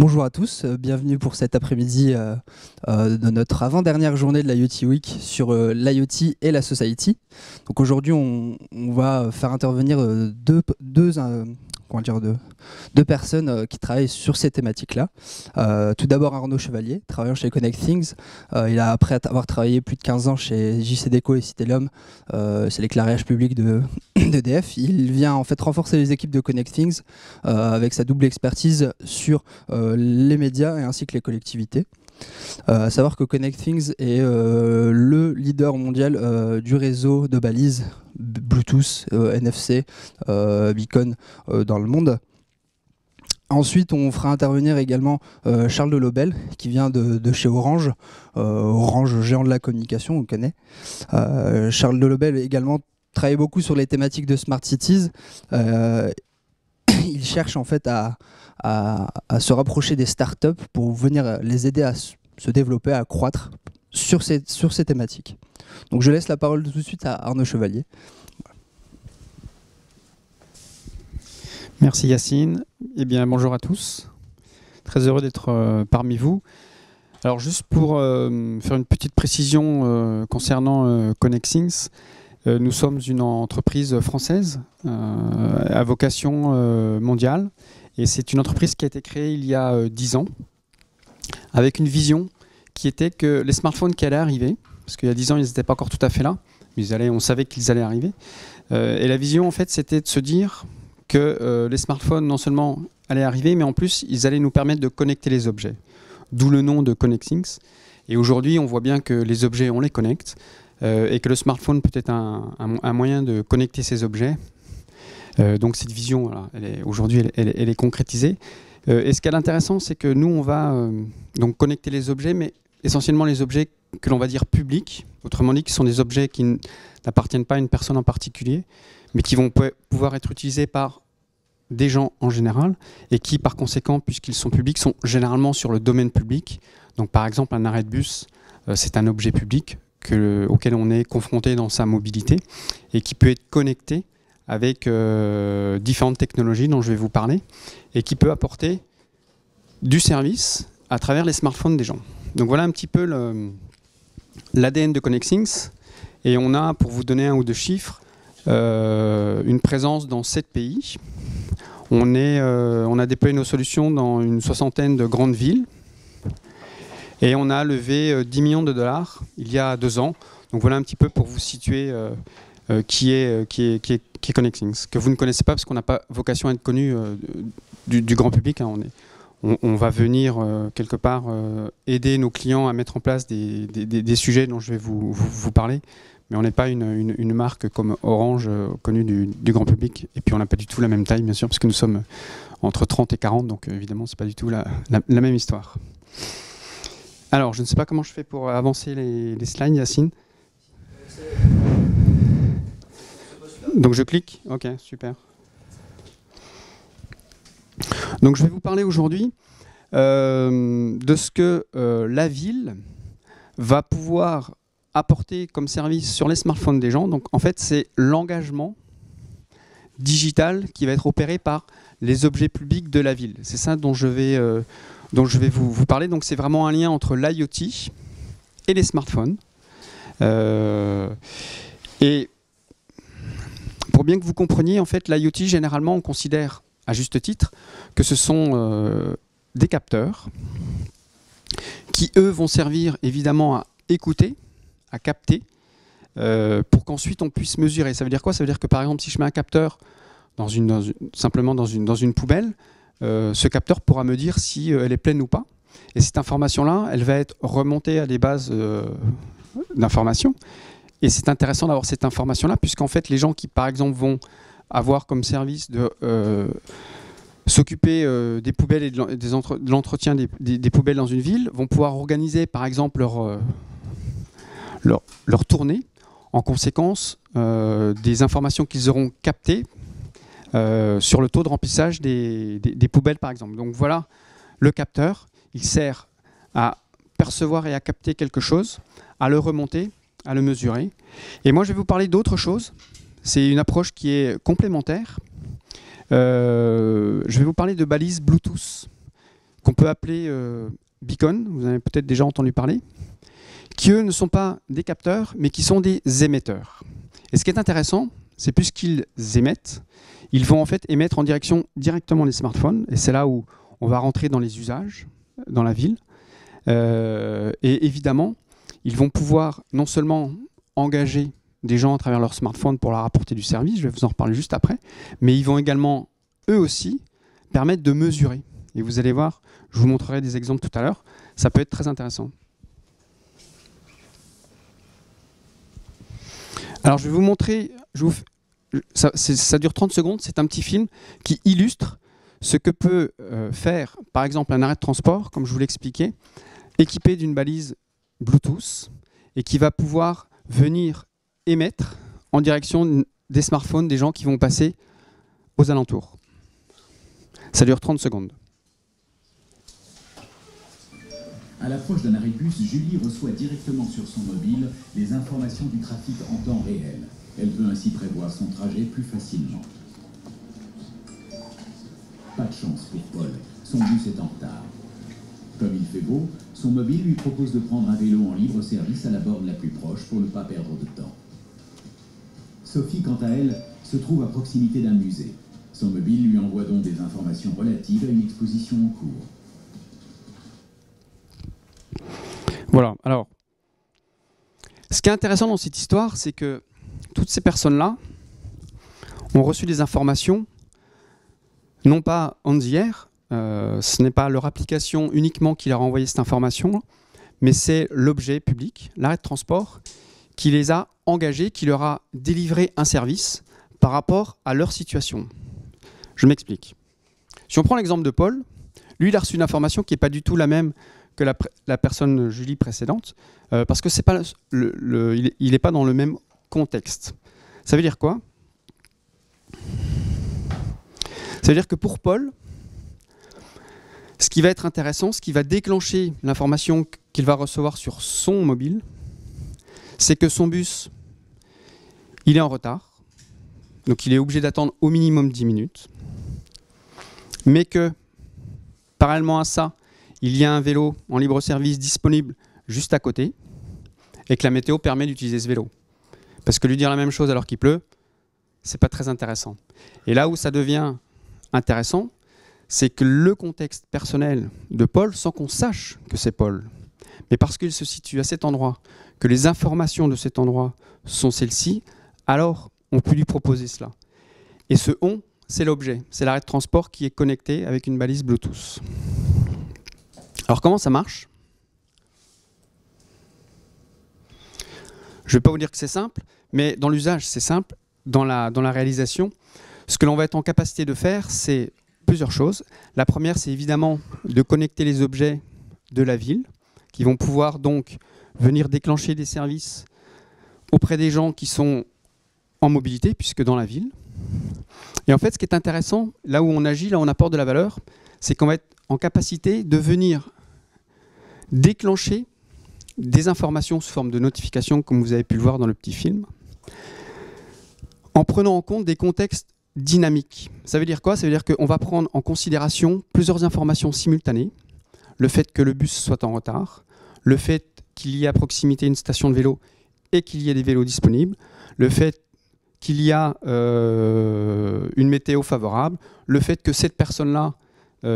Bonjour à tous, bienvenue pour cet après-midi de notre avant-dernière journée de l'IoT Week sur l'IoT et la Society. Donc aujourd'hui, on va faire intervenir deux personnes qui travaillent sur ces thématiques-là. Tout d'abord Arnaud Chevalier, travaillant chez ConnectThings. Après avoir travaillé plus de 15 ans chez JCDecaux et Citelium, c'est l'éclairage public d'EDF. Il vient en fait renforcer les équipes de ConnectThings avec sa double expertise sur les médias et ainsi que les collectivités. À savoir que ConnectThings est le leader mondial du réseau de balises Bluetooth, NFC, beacon dans le monde. Ensuite, on fera intervenir également Charles Delobel, qui vient de chez Orange, Orange, géant de la communication, on connaît. Charles Delobel également travaille beaucoup sur les thématiques de Smart Cities. Il cherche en fait à se rapprocher des startups pour venir les aider à se développer, à croître sur ces thématiques. Donc je laisse la parole tout de suite à Arnaud Chevalier. Merci Yacine. Eh bien, bonjour à tous. Très heureux d'être parmi vous. Alors juste pour faire une petite précision concernant ConnectThings, nous sommes une entreprise française à vocation mondiale et c'est une entreprise qui a été créée il y a 10 ans avec une vision qui était que les smartphones qui allaient arriver, parce qu'il y a 10 ans ils n'étaient pas encore tout à fait là, mais on savait qu'ils allaient arriver, et la vision en fait c'était de se dire que les smartphones non seulement allaient arriver mais en plus ils allaient nous permettre de connecter les objets, d'où le nom de ConnectThings. Et aujourd'hui on voit bien que les objets on les connecte, et que le smartphone peut être un moyen de connecter ces objets. Donc cette vision, voilà, aujourd'hui, elle est concrétisée. Et ce qui est intéressant, c'est que nous, on va donc connecter les objets, mais essentiellement les objets que l'on va dire publics, autrement dit, qui sont des objets qui n'appartiennent pas à une personne en particulier, mais qui vont pouvoir être utilisés par des gens en général, et qui, par conséquent, puisqu'ils sont publics, sont généralement sur le domaine public. Donc par exemple, un arrêt de bus, c'est un objet public auquel on est confronté dans sa mobilité et qui peut être connecté avec différentes technologies dont je vais vous parler et qui peut apporter du service à travers les smartphones des gens. Donc voilà un petit peu l'ADN de ConnectThings, et on a, pour vous donner un ou deux chiffres, une présence dans 7 pays. On a déployé nos solutions dans une 60aine de grandes villes. Et on a levé 10 millions de dollars il y a 2 ans. Donc voilà un petit peu pour vous situer qui est ConnectThings, que vous ne connaissez pas parce qu'on n'a pas vocation à être connu du grand public. Hein. On va venir quelque part aider nos clients à mettre en place des sujets dont je vais vous parler. Mais on n'est pas une marque comme Orange connue du grand public. Et puis on n'a pas du tout la même taille, bien sûr, parce que nous sommes entre 30 et 40. Donc évidemment, ce n'est pas du tout la même histoire. Alors, je ne sais pas comment je fais pour avancer les slides, Yacine. Donc je clique. Ok, super. Donc je vais vous parler aujourd'hui de ce que la ville va pouvoir apporter comme service sur les smartphones des gens. Donc en fait, c'est l'engagement digital qui va être opéré par les objets publics de la ville. C'est ça dont je vais vous parler. Donc c'est vraiment un lien entre l'IoT et les smartphones. Et pour bien que vous compreniez, en fait, l'IoT, généralement, on considère, à juste titre, que ce sont des capteurs qui, eux, vont servir évidemment à écouter, à capter, pour qu'ensuite on puisse mesurer. Ça veut dire quoi? Ça veut dire que, par exemple, si je mets un capteur simplement dans une poubelle, ce capteur pourra me dire si elle est pleine ou pas. Et cette information-là, elle va être remontée à des bases d'informations. Et c'est intéressant d'avoir cette information-là, puisqu'en fait, les gens qui, par exemple, vont avoir comme service de s'occuper des poubelles et de l'entretien des poubelles dans une ville, vont pouvoir organiser, par exemple, leur tournée, en conséquence des informations qu'ils auront captées sur le taux de remplissage des poubelles, par exemple. Donc voilà, le capteur, il sert à percevoir et à capter quelque chose, à le remonter, à le mesurer. Et moi, je vais vous parler d'autre chose. C'est une approche qui est complémentaire. Je vais vous parler de balises Bluetooth. qu'on peut appeler beacon, vous en avez peut-être déjà entendu parler, qui eux ne sont pas des capteurs, mais qui sont des émetteurs. Et ce qui est intéressant, c'est puisqu'ils émettent, ils vont en fait émettre en direction directement des smartphones, et c'est là où on va rentrer dans les usages dans la ville. Et évidemment, ils vont pouvoir non seulement engager des gens à travers leur smartphone pour leur apporter du service, je vais vous en reparler juste après, mais ils vont également, eux aussi, permettre de mesurer. Et vous allez voir, je vous montrerai des exemples tout à l'heure, ça peut être très intéressant. Alors je vais vous montrer, ça dure 30 secondes, c'est un petit film qui illustre ce que peut faire, par exemple, un arrêt de transport, comme je vous l'expliquais, équipé d'une balise Bluetooth, et qui va pouvoir venir émettre en direction des smartphones des gens qui vont passer aux alentours. Ça dure 30 secondes. À l'approche d'un arrêt de bus, Julie reçoit directement sur son mobile les informations du trafic en temps réel. Elle peut ainsi prévoir son trajet plus facilement. Pas de chance pour Paul, son bus est en retard. Comme il fait beau, son mobile lui propose de prendre un vélo en libre service à la borne la plus proche pour ne pas perdre de temps. Sophie, quant à elle, se trouve à proximité d'un musée. Son mobile lui envoie donc des informations relatives à une exposition en cours. Voilà, alors, ce qui est intéressant dans cette histoire, c'est que toutes ces personnes-là ont reçu des informations, non pas on the air, ce n'est pas leur application uniquement qui leur a envoyé cette information, mais c'est l'objet public, l'arrêt de transport, qui les a engagés, qui leur a délivré un service par rapport à leur situation. Je m'explique. Si on prend l'exemple de Paul, lui, il a reçu une information qui n'est pas du tout la même que la personne Julie précédente, parce que c'est pas il n'est pas dans le même contexte. Ça veut dire quoi? Ça veut dire que pour Paul, ce qui va être intéressant, ce qui va déclencher l'information qu'il va recevoir sur son mobile, c'est que son bus, il est en retard, donc il est obligé d'attendre au minimum 10 minutes, mais que, parallèlement à ça, il y a un vélo en libre service disponible juste à côté, et que la météo permet d'utiliser ce vélo. Parce que lui dire la même chose alors qu'il pleut, c'est pas très intéressant. Et là où ça devient intéressant, c'est que le contexte personnel de Paul, sans qu'on sache que c'est Paul, mais parce qu'il se situe à cet endroit, que les informations de cet endroit sont celles-ci, alors on peut lui proposer cela. Et ce « on », c'est l'objet, c'est l'arrêt de transport qui est connecté avec une balise Bluetooth. Alors comment ça marche? Je ne vais pas vous dire que c'est simple, mais dans l'usage c'est simple, dans la réalisation, ce que l'on va être en capacité de faire, c'est plusieurs choses. La première, c'est évidemment de connecter les objets de la ville, qui vont pouvoir donc venir déclencher des services auprès des gens qui sont en mobilité, puisque dans la ville. Et en fait, ce qui est intéressant, là où on agit, là où on apporte de la valeur, c'est qu'on va être en capacité de venir déclencher des informations sous forme de notifications, comme vous avez pu le voir dans le petit film, en prenant en compte des contextes dynamiques. Ça veut dire quoi? Ça veut dire qu'on va prendre en considération plusieurs informations simultanées. Le fait que le bus soit en retard, le fait qu'il y ait à proximité une station de vélo et qu'il y ait des vélos disponibles, le fait qu'il y a une météo favorable, le fait que cette personne-là,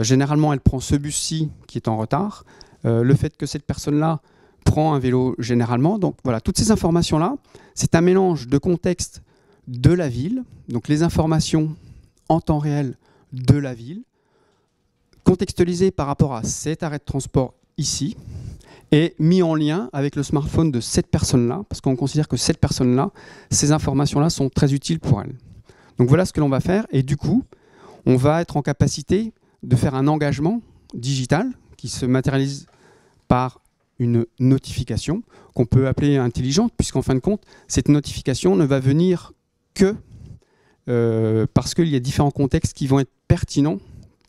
généralement, elle prend ce bus-ci qui est en retard, le fait que cette personne-là prend un vélo généralement. Donc voilà, toutes ces informations-là, c'est un mélange de contexte de la ville, donc les informations en temps réel de la ville, contextualisées par rapport à cet arrêt de transport ici, et mis en lien avec le smartphone de cette personne-là, parce qu'on considère que cette personne-là, ces informations-là sont très utiles pour elle. Donc voilà ce que l'on va faire, et du coup, on va être en capacité de faire un engagement digital qui se matérialise par une notification qu'on peut appeler intelligente, puisqu'en fin de compte, cette notification ne va venir que parce qu'il y a différents contextes qui vont être pertinents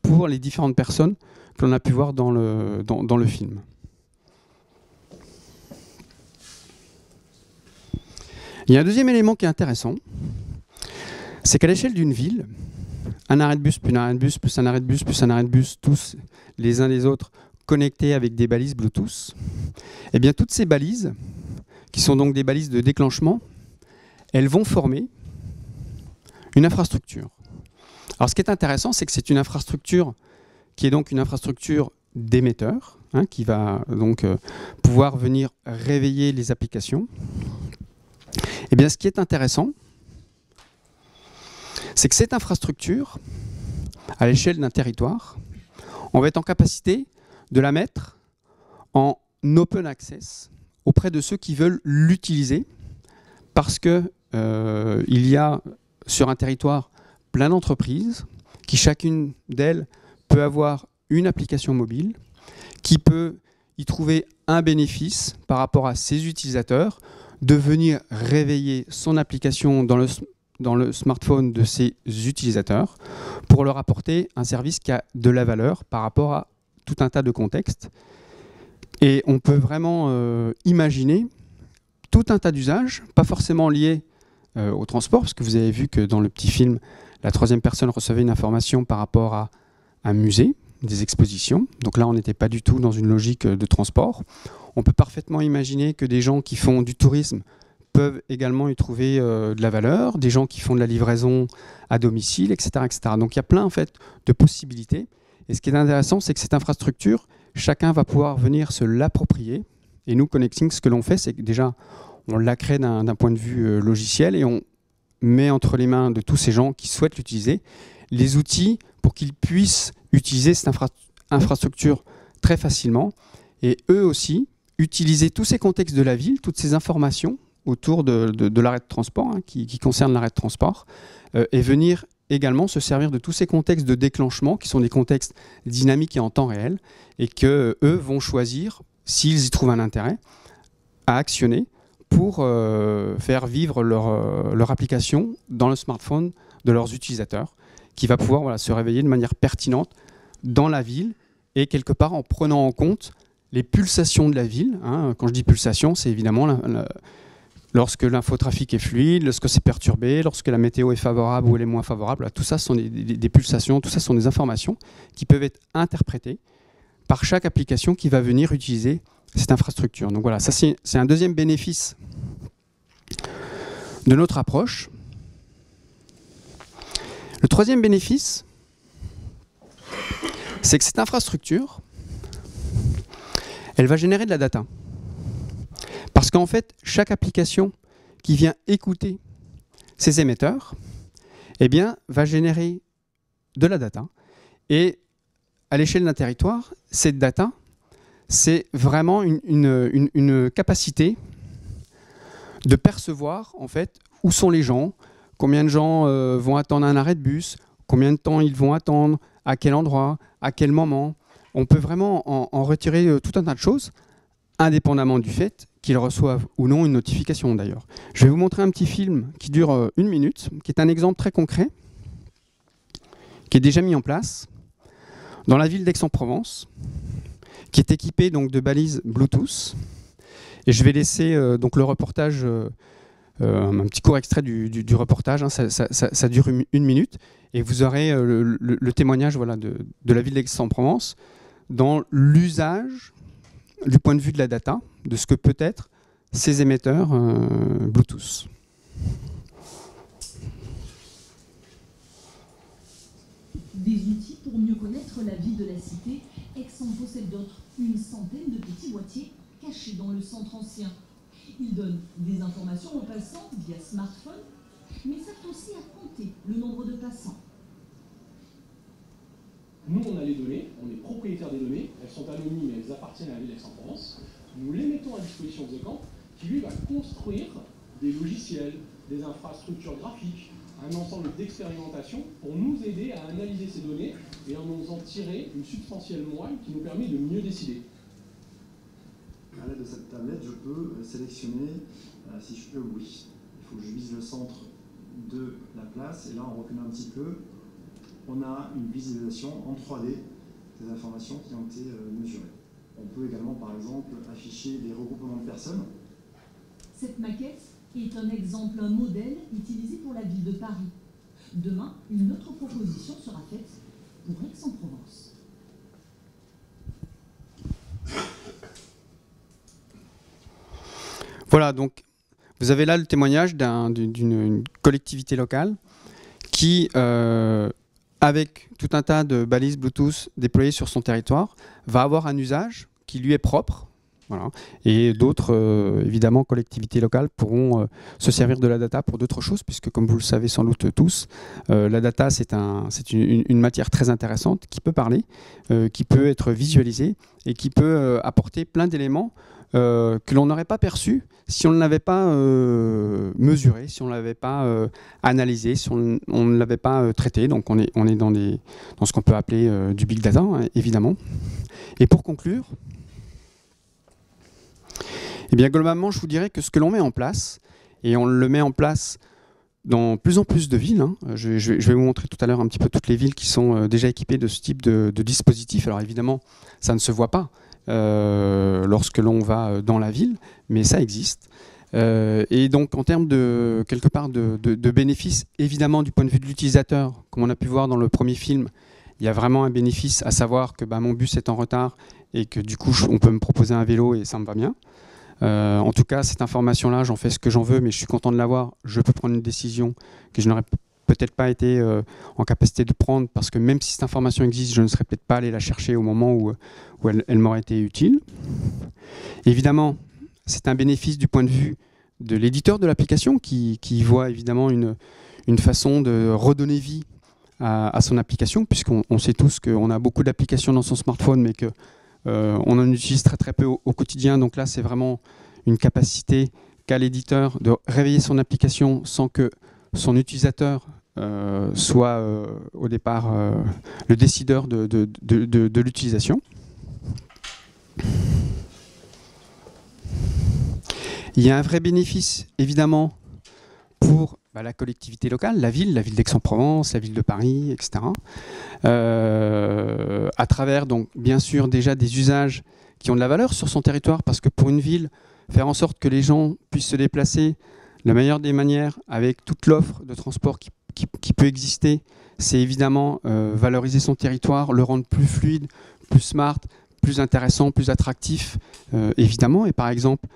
pour les différentes personnes que l'on a pu voir dans le film. Il y a un deuxième élément qui est intéressant, c'est qu'à l'échelle d'une ville, un arrêt de bus, puis un arrêt de bus, plus un arrêt de bus, plus un arrêt de bus, tous les uns les autres connectés avec des balises Bluetooth, eh bien toutes ces balises, qui sont donc des balises de déclenchement, elles vont former une infrastructure. Alors ce qui est intéressant, c'est que c'est une infrastructure qui est donc une infrastructure d'émetteur, hein, qui va donc pouvoir venir réveiller les applications. Eh bien ce qui est intéressant, c'est que cette infrastructure, à l'échelle d'un territoire, on va être en capacité de la mettre en open access auprès de ceux qui veulent l'utiliser, parce que il y a sur un territoire plein d'entreprises qui chacune d'elles peut avoir une application mobile, qui peut y trouver un bénéfice par rapport à ses utilisateurs, de venir réveiller son application dans le smartphone de ses utilisateurs pour leur apporter un service qui a de la valeur par rapport à tout un tas de contextes. Et on peut vraiment imaginer tout un tas d'usages, pas forcément liés au transport, parce que vous avez vu que dans le petit film, la troisième personne recevait une information par rapport à un musée, des expositions. Donc là, on n'était pas du tout dans une logique de transport. On peut parfaitement imaginer que des gens qui font du tourisme peuvent également y trouver de la valeur, des gens qui font de la livraison à domicile, etc., etc. Donc il y a plein en fait de possibilités. Et ce qui est intéressant, c'est que cette infrastructure, chacun va pouvoir venir se l'approprier. Et nous, Connecting, ce que l'on fait, c'est que déjà, on la crée d'un point de vue logiciel et on met entre les mains de tous ces gens qui souhaitent l'utiliser les outils pour qu'ils puissent utiliser cette infrastructure très facilement et eux aussi utiliser tous ces contextes de la ville, toutes ces informations autour de l'arrêt de transport, hein, qui concernent l'arrêt de transport, et venir également se servir de tous ces contextes de déclenchement qui sont des contextes dynamiques et en temps réel et que eux vont choisir, s'ils y trouvent un intérêt, à actionner pour faire vivre leur application dans le smartphone de leurs utilisateurs, qui va pouvoir voilà, se réveiller de manière pertinente dans la ville et quelque part en prenant en compte les pulsations de la ville. Hein. Quand je dis pulsation, c'est évidemment lorsque l'infotrafic est fluide, lorsque c'est perturbé, lorsque la météo est favorable ou elle est moins favorable. Tout ça sont des pulsations, tout ça sont des informations qui peuvent être interprétées par chaque application qui va venir utiliser cette infrastructure. Donc voilà, ça c'est un deuxième bénéfice de notre approche. Le troisième bénéfice, c'est que cette infrastructure, elle va générer de la data. Parce qu'en fait, chaque application qui vient écouter ces émetteurs, eh bien, va générer de la data. Et à l'échelle d'un territoire, cette data, c'est vraiment une capacité de percevoir en fait où sont les gens, combien de gens vont attendre un arrêt de bus, combien de temps ils vont attendre, à quel endroit, à quel moment. On peut vraiment en retirer tout un tas de choses, indépendamment du fait qu'ils reçoivent ou non une notification d'ailleurs. Je vais vous montrer un petit film qui dure 1 minute, qui est un exemple très concret, qui est déjà mis en place dans la ville d'Aix-en-Provence, qui est équipé donc de balises Bluetooth. Et je vais laisser donc le reportage, un petit court extrait du reportage, hein, ça dure 1 minute, et vous aurez le témoignage voilà, de la ville d'Aix-en-Provence dans l'usage du point de vue de la data, de ce que peut être ces émetteurs Bluetooth. Des outils pour mieux connaître la vie de la cité. Aix en possède d'autres, une centaine de petits boîtiers cachés dans le centre ancien. Ils donnent des informations aux passants via smartphone, mais savent aussi à compter le nombre de passants. Nous, on a les données, on est propriétaires des données, elles sont anonymes et elles appartiennent à la ville d'Aix-en-Provence. Nous les mettons à disposition de Camp, qui lui va construire des logiciels, des infrastructures graphiques, un ensemble d'expérimentations pour nous aider à analyser ces données et en nous en tirer une substantielle moelle qui nous permet de mieux décider. À l'aide de cette tablette, je peux sélectionner si je peux oui. Il faut que je vise le centre de la place et là, en reculant un petit peu, on a une visualisation en 3D des informations qui ont été mesurées. On peut également, par exemple, afficher des regroupements de personnes. Cette maquette est un exemple, un modèle utilisé pour la ville de Paris. Demain, une autre proposition sera faite pour Aix-en-Provence. Voilà, donc vous avez là le témoignage d'une collectivité locale qui, avec tout un tas de balises Bluetooth déployées sur son territoire, va avoir un usage qui lui est propre. Voilà. Et d'autres, évidemment, collectivités locales pourront se servir de la data pour d'autres choses, puisque comme vous le savez sans doute tous, la data c'est une matière très intéressante qui peut parler, qui peut être visualisée et qui peut apporter plein d'éléments que l'on n'aurait pas perçus si on ne l'avait pas mesuré, si on ne l'avait pas analysé, si on ne l'avait pas traité. Donc on est dans ce qu'on peut appeler du big data, hein, évidemment. Et pour conclure, eh bien, globalement, je vous dirais que ce que l'on met en place, et on le met en place dans plus en plus de villes, hein. Je vais vous montrer tout à l'heure un petit peu toutes les villes qui sont déjà équipées de ce type de dispositif. Alors évidemment, ça ne se voit pas lorsque l'on va dans la ville, mais ça existe. Et donc en termes de quelque part de bénéfices, évidemment du point de vue de l'utilisateur, comme on a pu voir dans le premier film, il y a vraiment un bénéfice à savoir que mon bus est en retard et que du coup on peut me proposer un vélo et ça me va bien. En tout cas, cette information-là, j'en fais ce que j'en veux, mais je suis content de l'avoir. Je peux prendre une décision que je n'aurais peut-être pas été en capacité de prendre, parce que même si cette information existe, je ne serais peut-être pas allé la chercher au moment où elle m'aurait été utile. Évidemment, c'est un bénéfice du point de vue de l'éditeur de l'application qui voit évidemment une façon de redonner vie à son application, puisqu'on sait tous qu'on a beaucoup d'applications dans son smartphone, mais que on en utilise très très peu au quotidien. Donc là, c'est vraiment une capacité qu'a l'éditeur de réveiller son application sans que son utilisateur soit au départ le décideur de l'utilisation. Il y a un vrai bénéfice, évidemment, pour la collectivité locale, la ville d'Aix-en-Provence, la ville de Paris, etc. À travers, donc, bien sûr, déjà des usages qui ont de la valeur sur son territoire, parce que pour une ville, faire en sorte que les gens puissent se déplacer de la meilleure des manières avec toute l'offre de transport qui peut exister, c'est évidemment valoriser son territoire, le rendre plus fluide, plus smart, plus intéressant, plus attractif, évidemment. Et par exemple,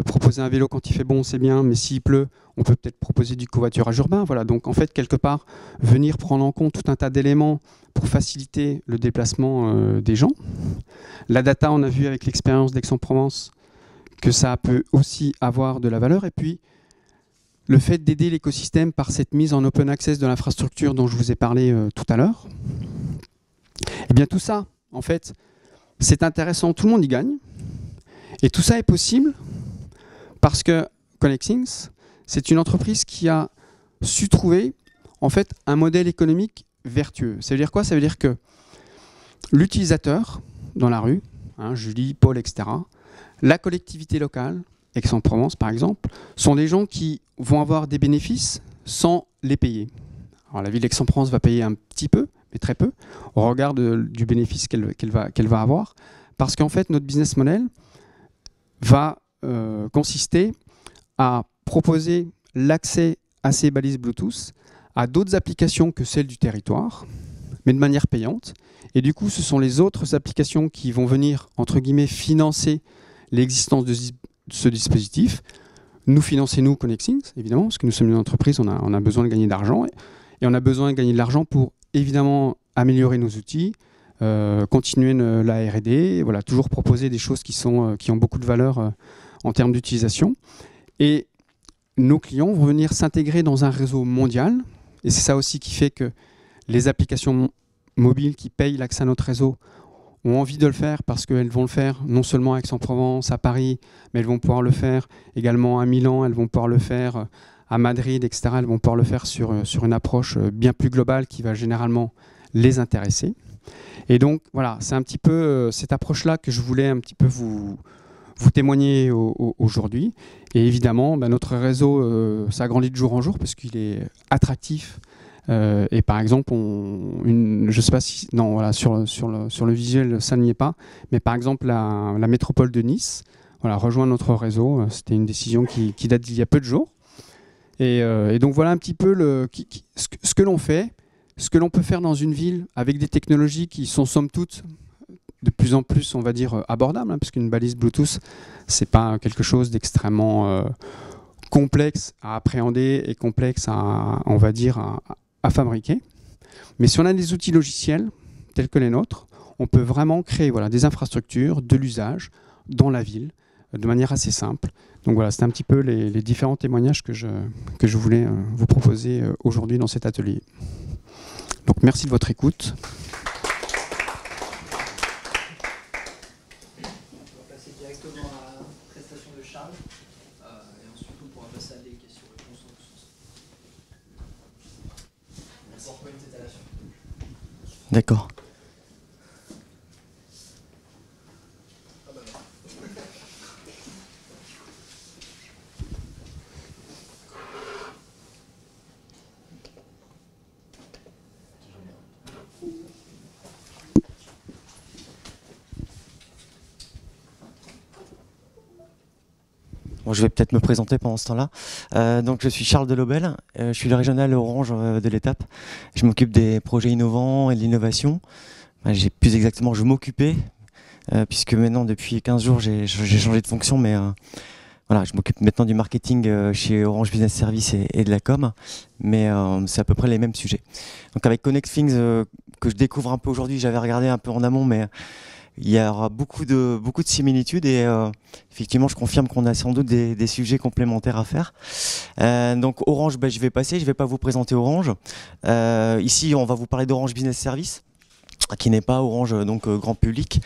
proposer un vélo quand il fait bon, c'est bien, mais s'il pleut, on peut peut-être proposer du covoiturage urbain. Voilà. Donc en fait, quelque part, venir prendre en compte tout un tas d'éléments pour faciliter le déplacement des gens. La data, on a vu avec l'expérience d'Aix-en-Provence que ça peut aussi avoir de la valeur. Et puis, le fait d'aider l'écosystème par cette mise en open access de l'infrastructure dont je vous ai parlé tout à l'heure, eh bien tout ça, en fait, c'est intéressant, tout le monde y gagne. Et tout ça est possible parce que ConnectThings, c'est une entreprise qui a su trouver en fait un modèle économique vertueux. Ça veut dire quoi? Ça veut dire que l'utilisateur dans la rue, hein, Julie, Paul, etc., la collectivité locale, Aix-en-Provence par exemple, sont des gens qui vont avoir des bénéfices sans les payer. Alors la ville d'Aix-en-Provence va payer un petit peu, mais très peu, au regard du bénéfice qu'elle va avoir, parce qu'en fait notre business model va consister à proposer l'accès à ces balises Bluetooth à d'autres applications que celles du territoire, mais de manière payante. Et du coup, ce sont les autres applications qui vont venir, entre guillemets, financer l'existence de ce dispositif. Nous financer, nous, ConnectThings, évidemment, parce que nous sommes une entreprise, on a besoin de gagner de l'argent. Et on a besoin de gagner de l'argent pour, évidemment, améliorer nos outils, continuer la R&D, voilà, toujours proposer des choses qui ont beaucoup de valeur en termes d'utilisation. Et nos clients vont venir s'intégrer dans un réseau mondial. Et c'est ça aussi qui fait que les applications mobiles qui payent l'accès à notre réseau ont envie de le faire, parce qu'elles vont le faire non seulement à Aix-en-Provence, à Paris, mais elles vont pouvoir le faire également à Milan, elles vont pouvoir le faire à Madrid, etc. Elles vont pouvoir le faire sur une approche bien plus globale qui va généralement les intéresser. Et donc voilà, c'est un petit peu cette approche-là que je voulais un petit peu vous témoigner aujourd'hui. Et évidemment, notre réseau s'agrandit de jour en jour parce qu'il est attractif. Et par exemple, je sais pas si... Non, voilà, sur le visuel, ça n'y est pas. Mais par exemple, la métropole de Nice rejoint notre réseau. C'était une décision qui date d'il y a peu de jours. Et donc voilà un petit peu ce que l'on fait, ce que l'on peut faire dans une ville avec des technologies qui sont somme toute de plus en plus, on va dire, abordables, hein, puisqu'une balise Bluetooth, c'est pas quelque chose d'extrêmement complexe à appréhender et complexe on va dire, à fabriquer. Mais si on a des outils logiciels tels que les nôtres, on peut vraiment créer des infrastructures, de l'usage dans la ville, de manière assez simple. Donc voilà, c'est un petit peu les différents témoignages que je voulais vous proposer aujourd'hui dans cet atelier. Donc merci de votre écoute. On va passer directement à la prestation de Charles et ensuite on pourra passer à des questions-réponses. Merci pour une installation. D'accord. Bon, je vais peut-être me présenter pendant ce temps-là. Donc, je suis Charles Delobel, je suis le régional Orange de l'étape. Je m'occupe des projets innovants et de l'innovation. Plus exactement, je m'occupais, puisque maintenant, depuis 15 jours, j'ai changé de fonction, mais voilà, je m'occupe maintenant du marketing chez Orange Business Services et de la com, mais c'est à peu près les mêmes sujets. Donc, avec ConnectThings, que je découvre un peu aujourd'hui, j'avais regardé un peu en amont, mais il y aura beaucoup de similitudes et effectivement je confirme qu'on a sans doute des sujets complémentaires à faire. Donc Orange, je vais pas vous présenter Orange. Ici on va vous parler d'Orange Business Services, qui n'est pas Orange donc grand public.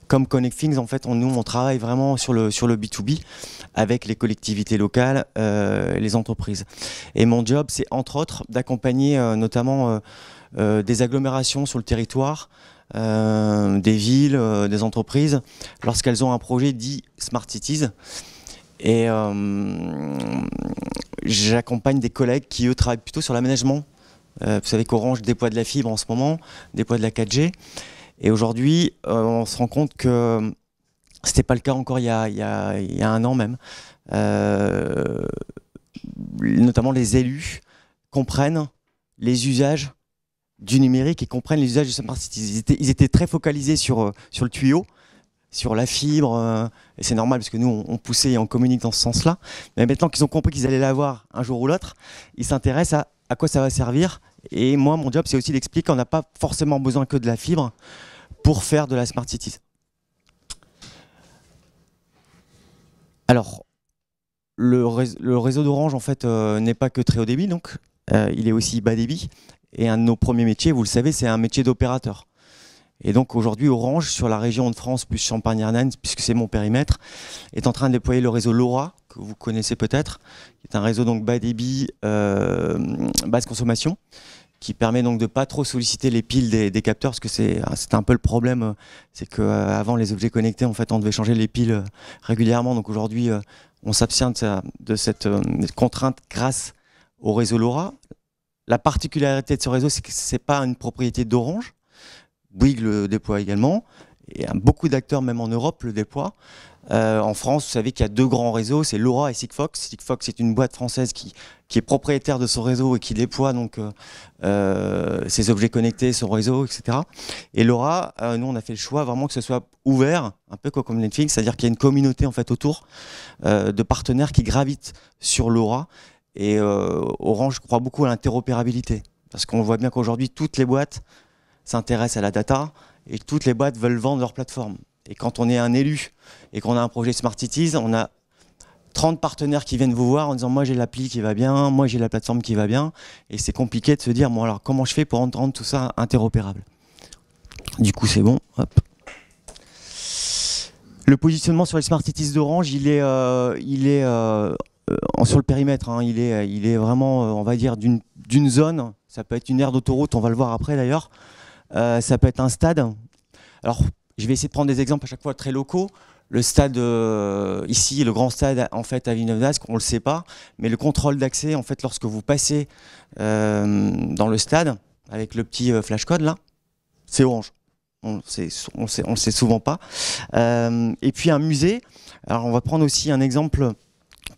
Comme ConnectThings, en fait nous on travaille vraiment sur le B2B avec les collectivités locales, les entreprises. Et mon job c'est entre autres d'accompagner notamment des agglomérations sur le territoire, des villes, des entreprises, lorsqu'elles ont un projet dit Smart Cities. Et j'accompagne des collègues qui, eux, travaillent plutôt sur l'aménagement. Vous savez qu'Orange déploie de la fibre en ce moment, déploie de la 4G. Et aujourd'hui, on se rend compte que ce n'était pas le cas encore il y a un an même. Notamment les élus comprennent les usages du numérique et comprennent les usages de Smart Cities. Ils étaient très focalisés sur le tuyau, sur la fibre, et c'est normal parce que nous on poussait et on communique dans ce sens-là. Mais maintenant qu'ils ont compris qu'ils allaient l'avoir un jour ou l'autre, ils s'intéressent à quoi ça va servir. Et moi, mon job, c'est aussi d'expliquer qu'on n'a pas forcément besoin que de la fibre pour faire de la Smart Cities. Alors, le réseau d'Orange, en fait, n'est pas que très haut débit, donc il est aussi bas débit. Et un de nos premiers métiers, vous le savez, c'est un métier d'opérateur. Et donc aujourd'hui, Orange, sur la région de France plus Champagne-Ardenne, puisque c'est mon périmètre, est en train de déployer le réseau LoRa, que vous connaissez peut-être, qui est un réseau donc bas débit, basse consommation, qui permet donc de pas trop solliciter les piles des capteurs, parce que c'est un peu le problème, c'est qu'avant les objets connectés, en fait, on devait changer les piles régulièrement. Donc aujourd'hui, on s'abstient de cette contrainte grâce au réseau LoRa. La particularité de ce réseau, c'est que ce n'est pas une propriété d'Orange. Bouygues le déploie également, et beaucoup d'acteurs, même en Europe, le déploient. En France, vous savez qu'il y a deux grands réseaux, c'est LoRa et Sigfox. Sigfox, c'est une boîte française qui est propriétaire de son réseau et qui déploie donc ses objets connectés, son réseau, etc. Et LoRa, nous, on a fait le choix vraiment que ce soit ouvert, un peu comme Netflix, c'est-à-dire qu'il y a une communauté en fait autour de partenaires qui gravitent sur LoRa. Et Orange croit beaucoup à l'interopérabilité, parce qu'on voit bien qu'aujourd'hui, toutes les boîtes s'intéressent à la data et toutes les boîtes veulent vendre leur plateforme. Et quand on est un élu et qu'on a un projet Smart Cities, on a 30 partenaires qui viennent vous voir en disant « moi j'ai l'appli qui va bien, moi j'ai la plateforme qui va bien ». Et c'est compliqué de se dire « bon alors comment je fais pour rendre tout ça interopérable ?» Du coup c'est bon. Hop. Le positionnement sur les Smart Cities d'Orange, il est sur le périmètre, hein, il est vraiment, on va dire, d'une zone. Ça peut être une aire d'autoroute, on va le voir après d'ailleurs. Ça peut être un stade. Alors, je vais essayer de prendre des exemples à chaque fois très locaux. Le stade ici, le grand stade en fait à Villeneuve-d'Ascq, on ne le sait pas, mais le contrôle d'accès, en fait, lorsque vous passez dans le stade avec le petit flash code là, c'est Orange. On le sait souvent pas. Et puis un musée. Alors, on va prendre aussi un exemple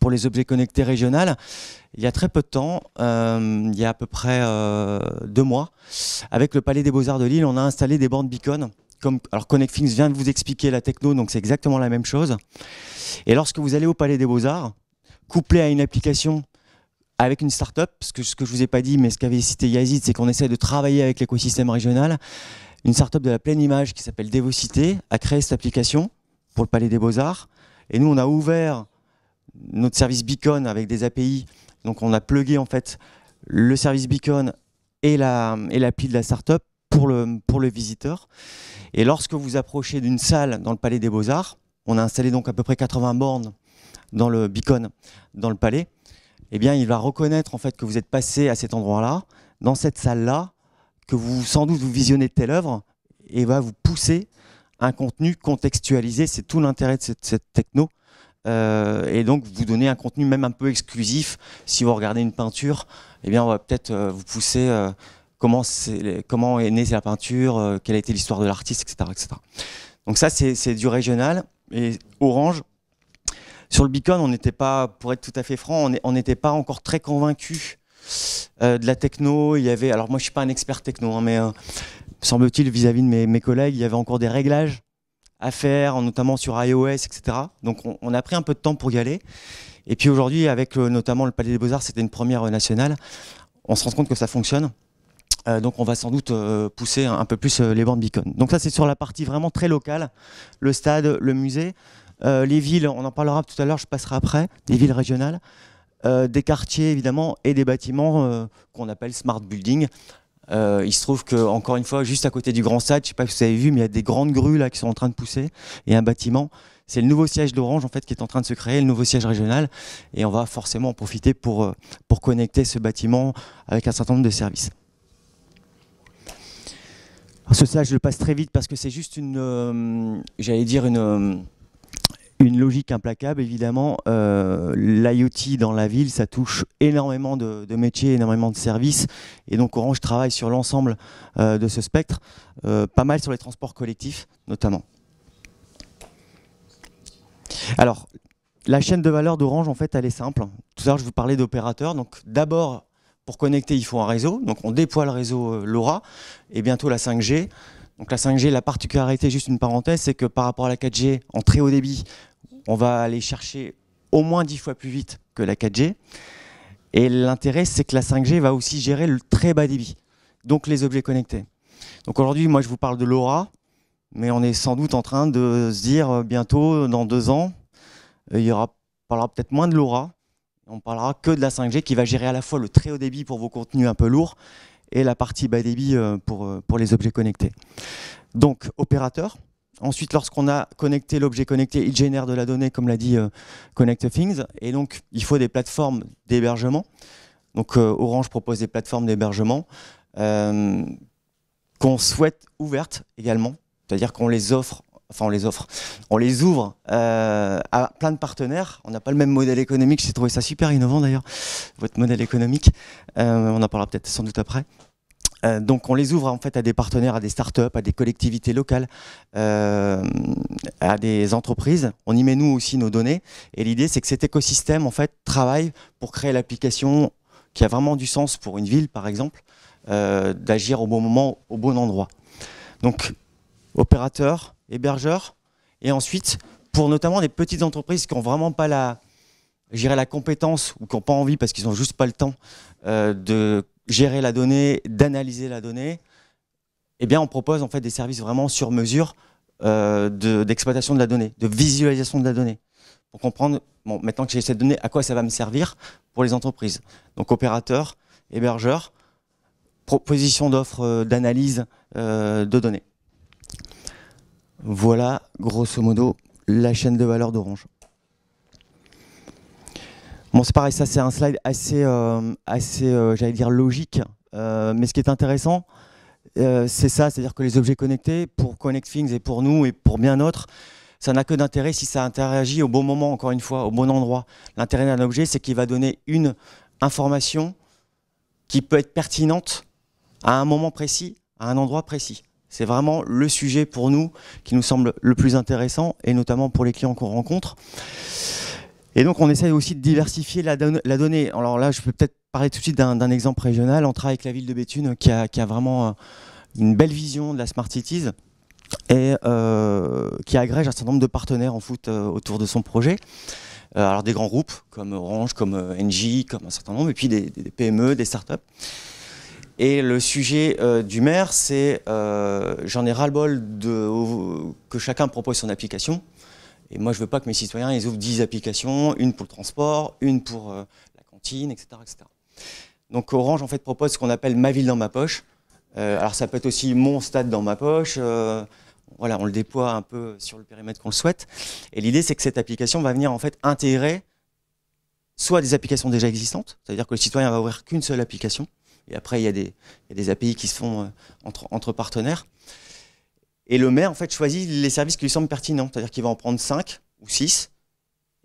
pour les objets connectés régionales. Il y a très peu de temps, il y a à peu près 2 mois, avec le Palais des Beaux-Arts de Lille, on a installé des bornes beacon. Alors ConnectThings vient de vous expliquer la techno, donc c'est exactement la même chose. Et lorsque vous allez au Palais des Beaux-Arts, couplé à une application avec une start-up, ce que je ne vous ai pas dit, mais ce qu'avait cité Yazid, c'est qu'on essaie de travailler avec l'écosystème régional. Une start-up de la pleine image qui s'appelle Devocité a créé cette application pour le Palais des Beaux-Arts. Et nous, on a ouvert notre service Beacon avec des API. Donc on a plugué en fait le service Beacon et l'appli de la start-up pour le visiteur. Et lorsque vous approchez d'une salle dans le Palais des Beaux-Arts, on a installé donc à peu près 80 bornes dans le Beacon, dans le Palais, eh bien il va reconnaître en fait que vous êtes passé à cet endroit-là, dans cette salle-là, que vous sans doute vous visionnez de telle œuvre, et va vous pousser un contenu contextualisé. C'est tout l'intérêt de cette techno. Et donc vous donner un contenu même un peu exclusif. Si vous regardez une peinture, eh bien on va peut-être vous pousser comment est née la peinture, quelle a été l'histoire de l'artiste, etc., etc. Donc ça c'est du régional. Et Orange, sur le Beacon, on n'était pas, pour être tout à fait franc, on n'était pas encore très convaincus de la techno. Il y avait, alors moi je suis pas un expert techno, hein, mais semble-t-il vis-à-vis de mes collègues, il y avait encore des réglages à faire, notamment sur iOS, etc. Donc on a pris un peu de temps pour y aller. Et puis aujourd'hui, avec notamment le Palais des Beaux-Arts, c'était une première nationale, on se rend compte que ça fonctionne. Donc on va sans doute pousser un peu plus les bornes Beacon. Donc ça c'est sur la partie vraiment très locale, le stade, le musée, les villes, on en parlera tout à l'heure, je passerai après, les villes régionales, des quartiers évidemment et des bâtiments qu'on appelle smart building. Il se trouve que, encore une fois, juste à côté du grand stade, je ne sais pas si vous avez vu, mais il y a des grandes grues là qui sont en train de pousser et un bâtiment. C'est le nouveau siège d'Orange en fait qui est en train de se créer, le nouveau siège régional, et on va forcément en profiter pour connecter ce bâtiment avec un certain nombre de services. Alors, ce slide, je le passe très vite parce que c'est juste j'allais dire une logique implacable, évidemment. L'IoT dans la ville, ça touche énormément de métiers, énormément de services. Et donc Orange travaille sur l'ensemble de ce spectre, pas mal sur les transports collectifs, notamment. Alors, la chaîne de valeur d'Orange, en fait, elle est simple. Tout à l'heure, je vous parlais d'opérateurs. Donc d'abord, pour connecter, il faut un réseau. Donc on déploie le réseau LoRa et bientôt la 5G. Donc la 5G, la particularité, juste une parenthèse, c'est que par rapport à la 4G, en très haut débit, on va aller chercher au moins 10 fois plus vite que la 4G. Et l'intérêt, c'est que la 5G va aussi gérer le très bas débit, donc les objets connectés. Donc aujourd'hui, moi, je vous parle de LoRa, mais on est sans doute en train de se dire bientôt, dans 2 ans, on parlera peut-être moins de LoRa. On parlera que de la 5G qui va gérer à la fois le très haut débit pour vos contenus un peu lourds et la partie bas débit pour les objets connectés. Donc, opérateur. Ensuite, lorsqu'on a connecté l'objet connecté, il génère de la donnée, comme l'a dit ConnectThings. Et donc, il faut des plateformes d'hébergement. Donc, Orange propose des plateformes d'hébergement qu'on souhaite ouvertes également. C'est-à-dire qu'on les offre, on les ouvre à plein de partenaires. On n'a pas le même modèle économique. J'ai trouvé ça super innovant d'ailleurs, votre modèle économique. On en parlera peut-être sans doute après. Donc on les ouvre en fait à des partenaires, à des startups, à des collectivités locales, à des entreprises. On y met nous aussi nos données. Et l'idée c'est que cet écosystème en fait travaille pour créer l'application qui a vraiment du sens pour une ville par exemple, d'agir au bon moment, au bon endroit. Donc opérateurs, hébergeurs, et ensuite pour notamment des petites entreprises qui n'ont vraiment pas la compétence ou qui n'ont pas envie parce qu'ils n'ont juste pas le temps de gérer la donnée, d'analyser la donnée, eh bien on propose en fait des services vraiment sur mesure d'exploitation de la donnée, de visualisation de la donnée, pour comprendre, bon, maintenant que j'ai cette donnée, à quoi ça va me servir pour les entreprises. Donc opérateurs, hébergeurs, proposition d'offres d'analyse de données. Voilà, grosso modo, la chaîne de valeur d'Orange. Bon, c'est pareil, ça c'est un slide assez j'allais dire logique, mais ce qui est intéressant, c'est ça, c'est-à-dire que les objets connectés, pour ConnectThings et pour nous et pour bien d'autres, ça n'a que d'intérêt si ça interagit au bon moment, encore une fois, au bon endroit. L'intérêt d'un objet, c'est qu'il va donner une information qui peut être pertinente à un moment précis, à un endroit précis. C'est vraiment le sujet pour nous qui nous semble le plus intéressant, et notamment pour les clients qu'on rencontre. Et donc on essaye aussi de diversifier la donnée. Alors là, je peux peut-être parler tout de suite d'un exemple régional. On travaille avec la ville de Béthune qui a vraiment une belle vision de la Smart Cities et qui agrège un certain nombre de partenaires en foot autour de son projet. Alors des grands groupes comme Orange, comme Engie, comme un certain nombre, et puis des PME, des startups. Et le sujet du maire, c'est j'en ai ras-le-bol que chacun propose son application. Et moi, je ne veux pas que mes citoyens ils ouvrent 10 applications, une pour le transport, une pour la cantine, etc., etc. Donc Orange en fait propose ce qu'on appelle ma ville dans ma poche. Alors ça peut être aussi mon stade dans ma poche. Voilà, on le déploie un peu sur le périmètre qu'on le souhaite. Et l'idée, c'est que cette application va venir en fait intégrer soit des applications déjà existantes, c'est-à-dire que le citoyen va ouvrir qu'une seule application. Et après, il y a des API qui se font entre partenaires. Et le maire, en fait, choisit les services qui lui semblent pertinents. C'est-à-dire qu'il va en prendre 5 ou 6.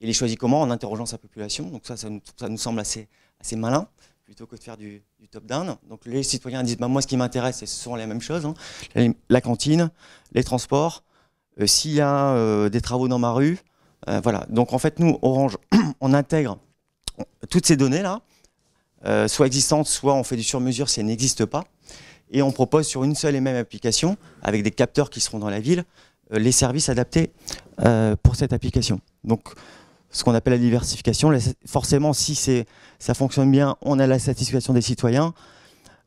Il les choisit comment? En interrogeant sa population. Donc ça nous semble assez malin, plutôt que de faire du top-down. Donc les citoyens disent, bah, moi, ce qui m'intéresse, ce sont les mêmes choses. Hein. La cantine, les transports, s'il y a des travaux dans ma rue. Voilà. Donc en fait, nous, Orange, on intègre toutes ces données-là, soit existantes, soit on fait du sur-mesure si elles n'existent pas. Et on propose sur une seule et même application, avec des capteurs qui seront dans la ville, les services adaptés pour cette application. Donc, ce qu'on appelle la diversification, forcément, si ça fonctionne bien, on a la satisfaction des citoyens.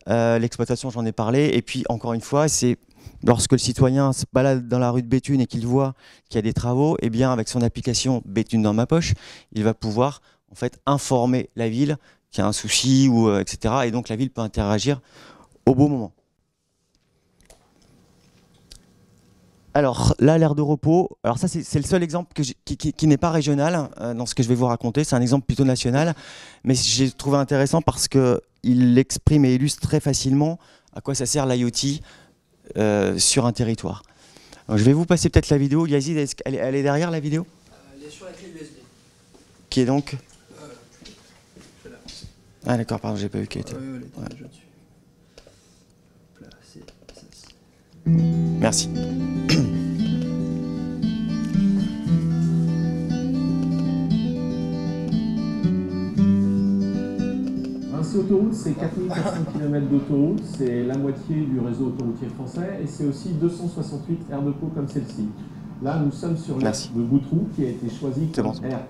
L'exploitation, j'en ai parlé. Et puis, encore une fois, c'est lorsque le citoyen se balade dans la rue de Béthune et qu'il voit qu'il y a des travaux, eh bien, avec son application Béthune dans ma poche, il va pouvoir en fait, informer la ville qu'il y a un souci, etc. Et donc, la ville peut interagir au bon moment. Alors là, l'aire de repos, alors ça c'est le seul exemple qui n'est pas régional dans ce que je vais vous raconter, c'est un exemple plutôt national, mais j'ai trouvé intéressant parce qu'il exprime et illustre très facilement à quoi ça sert l'IoT sur un territoire. Alors, je vais vous passer peut-être la vidéo. Yazid, elle est derrière la vidéo? Elle est sur la clé USB. Qui est donc Ah d'accord, pardon, j'ai pas vu qu'elle était. Merci. Vinci Autoroute, c'est 4400 km d'autoroute, c'est la moitié du réseau autoroutier français et c'est aussi 268 aires de pau comme celle-ci. Là, nous sommes sur l'aire de Boutroux qui a été choisie comme aire.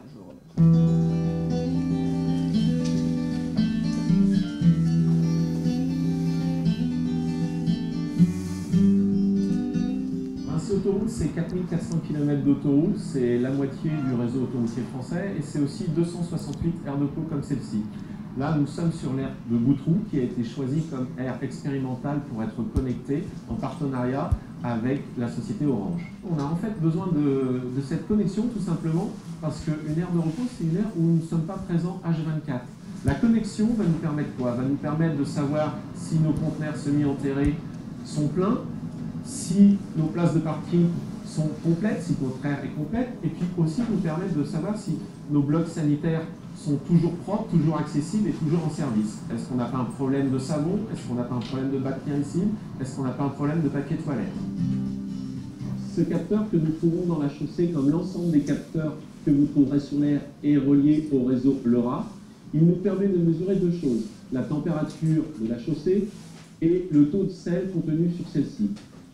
Autoroute, c'est 4400 km d'autoroute, c'est la moitié du réseau autoroutier français et c'est aussi 268 aires de pau comme celle-ci. Là, nous sommes sur l'aire de Boutroux qui a été choisie comme aire expérimentale pour être connectée en partenariat avec la société Orange. On a en fait besoin de cette connexion tout simplement parce qu'une aire de repos, c'est une aire où nous ne sommes pas présents H24. La connexion va nous permettre quoi? Va nous permettre de savoir si nos conteneurs semi-enterrés sont pleins, si nos places de parking sont complètes, si notre aire est complète, et puis aussi nous permettre de savoir si nos blocs sanitaires sont toujours propres, toujours accessibles et toujours en service. Est-ce qu'on n'a pas un problème de savon? Est-ce qu'on n'a pas un problème de bactéricide? Est-ce qu'on n'a pas un problème de papier toilette? Ce capteur que nous trouvons dans la chaussée, comme l'ensemble des capteurs que vous trouverez sur l'aire, est relié au réseau LoRa. Il nous permet de mesurer deux choses, la température de la chaussée et le taux de sel contenu sur celle-ci.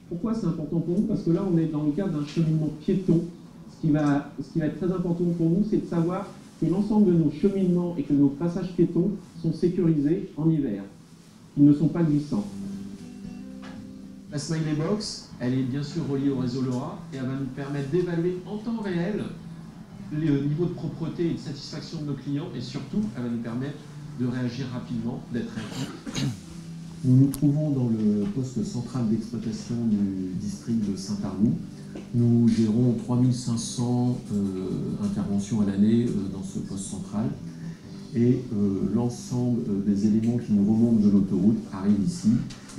Pourquoi c'est important pour nous? Parce que là, on est dans le cadre d'un cheminement piéton. Ce qui va être très important pour nous, c'est de savoir que l'ensemble de nos cheminements et que nos passages piétons sont sécurisés en hiver. Ils ne sont pas glissants. La Smiley Box, elle est bien sûr reliée au réseau LoRa et elle va nous permettre d'évaluer en temps réel le niveau de propreté et de satisfaction de nos clients et surtout, elle va nous permettre de réagir rapidement, d'être réactifs. Nous nous trouvons dans le poste central d'exploitation du district de Saint-Arnoux. Nous gérons 3500 interventions à l'année dans ce poste central. Et l'ensemble des éléments qui nous remontent de l'autoroute arrivent ici.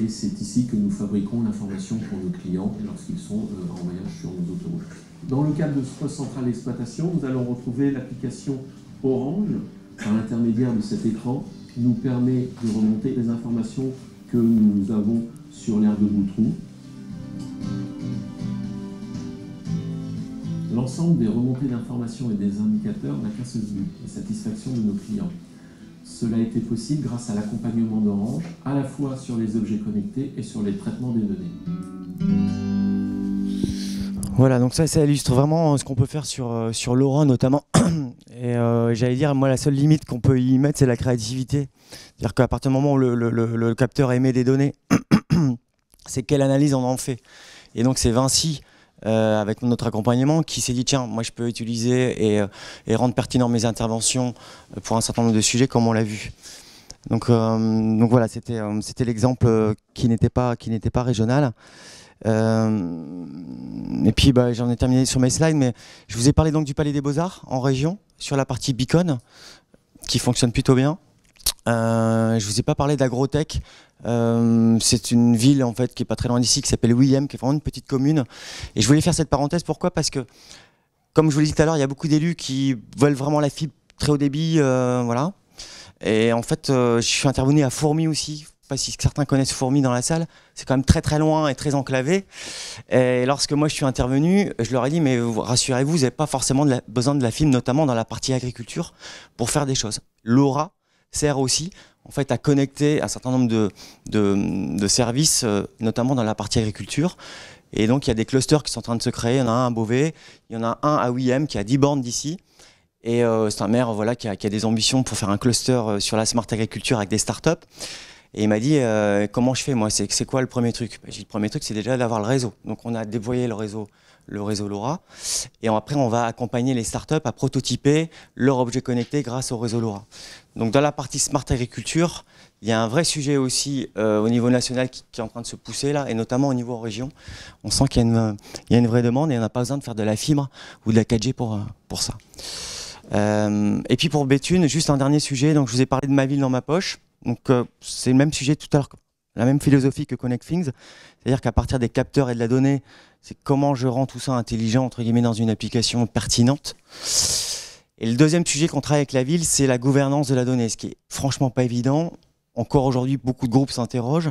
Et c'est ici que nous fabriquons l'information pour nos clients lorsqu'ils sont en voyage sur nos autoroutes. Dans le cadre de ce poste central d'exploitation, nous allons retrouver l'application Orange, par l'intermédiaire de cet écran, qui nous permet de remonter les informations que nous avons sur l'aire de Boutroux. L'ensemble des remontées d'informations et des indicateurs n'a qu'un seul but, la satisfaction de nos clients. Cela a été possible grâce à l'accompagnement d'Orange, à la fois sur les objets connectés et sur les traitements des données. Voilà, donc ça illustre vraiment ce qu'on peut faire sur LoRa notamment. Et j'allais dire, moi, la seule limite qu'on peut y mettre, c'est la créativité. C'est-à-dire qu'à partir du moment où le capteur émet des données, c'est quelle analyse on en fait. Et donc c'est Vinci, avec notre accompagnement, qui s'est dit, tiens, moi je peux utiliser et rendre pertinent mes interventions pour un certain nombre de sujets, comme on l'a vu. Donc voilà, c'était l'exemple qui n'était pas régional. Et puis j'en ai terminé sur mes slides, mais je vous ai parlé donc du Palais des Beaux-Arts en région, sur la partie Beacon, qui fonctionne plutôt bien. Je vous ai pas parlé d'Agrotech. C'est une ville en fait qui est pas très loin d'ici, qui s'appelle William, qui est vraiment une petite commune. Et je voulais faire cette parenthèse, pourquoi? Parce que, comme je vous l'ai dit tout à l'heure, il y a beaucoup d'élus qui veulent vraiment la fibre très haut débit, voilà. Et en fait, je suis intervenu à Fourmi aussi. Je sais pas si certains connaissent Fourmi dans la salle. C'est quand même très très loin et très enclavé. Et lorsque moi je suis intervenu, je leur ai dit, mais rassurez-vous, vous n'avez pas forcément besoin de la fibre, notamment dans la partie agriculture, pour faire des choses. LoRa sert aussi en fait à connecter un certain nombre de services, notamment dans la partie agriculture. Et donc il y a des clusters qui sont en train de se créer. Il y en a un à Beauvais, il y en a un à William qui est à 10 bornes d'ici. Et c'est un maire voilà, qui a des ambitions pour faire un cluster sur la smart agriculture avec des startups. Et il m'a dit, comment je fais moi, c'est quoi le premier truc? J'ai dit, le premier truc, c'est déjà d'avoir le réseau. Donc on a déployé le réseau LoRa. Et après, on va accompagner les startups à prototyper leur objet connecté grâce au réseau LoRa. Donc dans la partie smart agriculture, il y a un vrai sujet aussi au niveau national qui est en train de se pousser là, et notamment au niveau région. On sent qu'il y a une vraie demande et on n'a pas besoin de faire de la fibre ou de la 4G pour ça. Et puis pour Béthune, juste un dernier sujet. Donc je vous ai parlé de ma ville dans ma poche. Donc c'est le même sujet tout à l'heure, la même philosophie que ConnectThings, c'est-à-dire qu'à partir des capteurs et de la donnée, c'est comment je rends tout ça intelligent entre guillemets dans une application pertinente. Et le deuxième sujet qu'on travaille avec la ville, c'est la gouvernance de la donnée, ce qui est franchement pas évident. Encore aujourd'hui, beaucoup de groupes s'interrogent,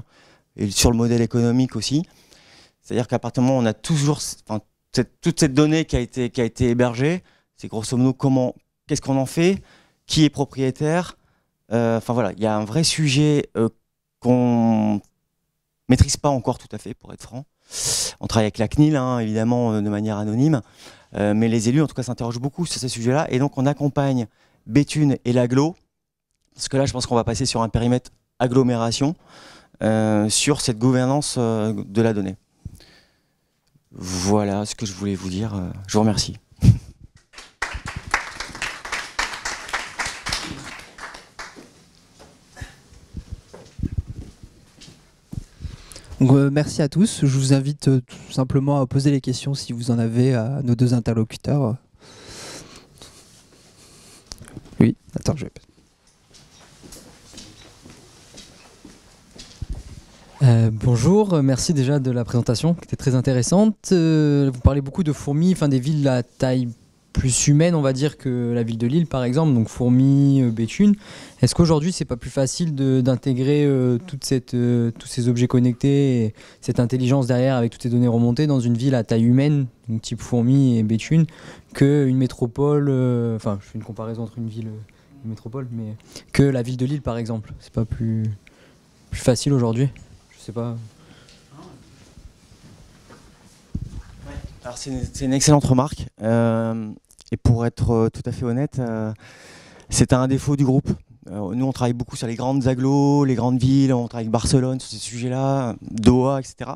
et sur le modèle économique aussi. C'est-à-dire qu'à partir du moment où on a toujours toute cette donnée qui a été hébergée, c'est grosso modo qu'est-ce qu'on en fait, qui est propriétaire. Enfin voilà, il y a un vrai sujet qu'on maîtrise pas encore tout à fait, pour être franc. On travaille avec la CNIL, hein, évidemment, de manière anonyme, mais les élus, en tout cas, s'interrogent beaucoup sur ces sujets-là, et donc on accompagne Béthune et l'agglo, parce que là, je pense qu'on va passer sur un périmètre agglomération, sur cette gouvernance de la donnée. Voilà ce que je voulais vous dire. Je vous remercie. Donc, merci à tous. Je vous invite tout simplement à poser les questions si vous en avez à nos deux interlocuteurs. Oui, attends, je vais... Bonjour, merci déjà de la présentation qui était très intéressante. Vous parlez beaucoup de Fourmi, enfin des villes à taille plus humaine, on va dire, que la ville de Lille par exemple, donc Fourmi, Béthune. Est-ce qu'aujourd'hui c'est pas plus facile d'intégrer tous ces objets connectés et cette intelligence derrière avec toutes ces données remontées dans une ville à taille humaine, donc type Fourmi et Béthune, qu'une métropole, enfin je fais une comparaison entre une ville et une métropole, mais que la ville de Lille par exemple? C'est pas plus facile aujourd'hui? Je sais pas. Alors c'est une excellente remarque. Et pour être tout à fait honnête, c'est un défaut du groupe. Nous, on travaille beaucoup sur les grandes agglos, les grandes villes, on travaille avec Barcelone sur ces sujets-là, Doha, etc.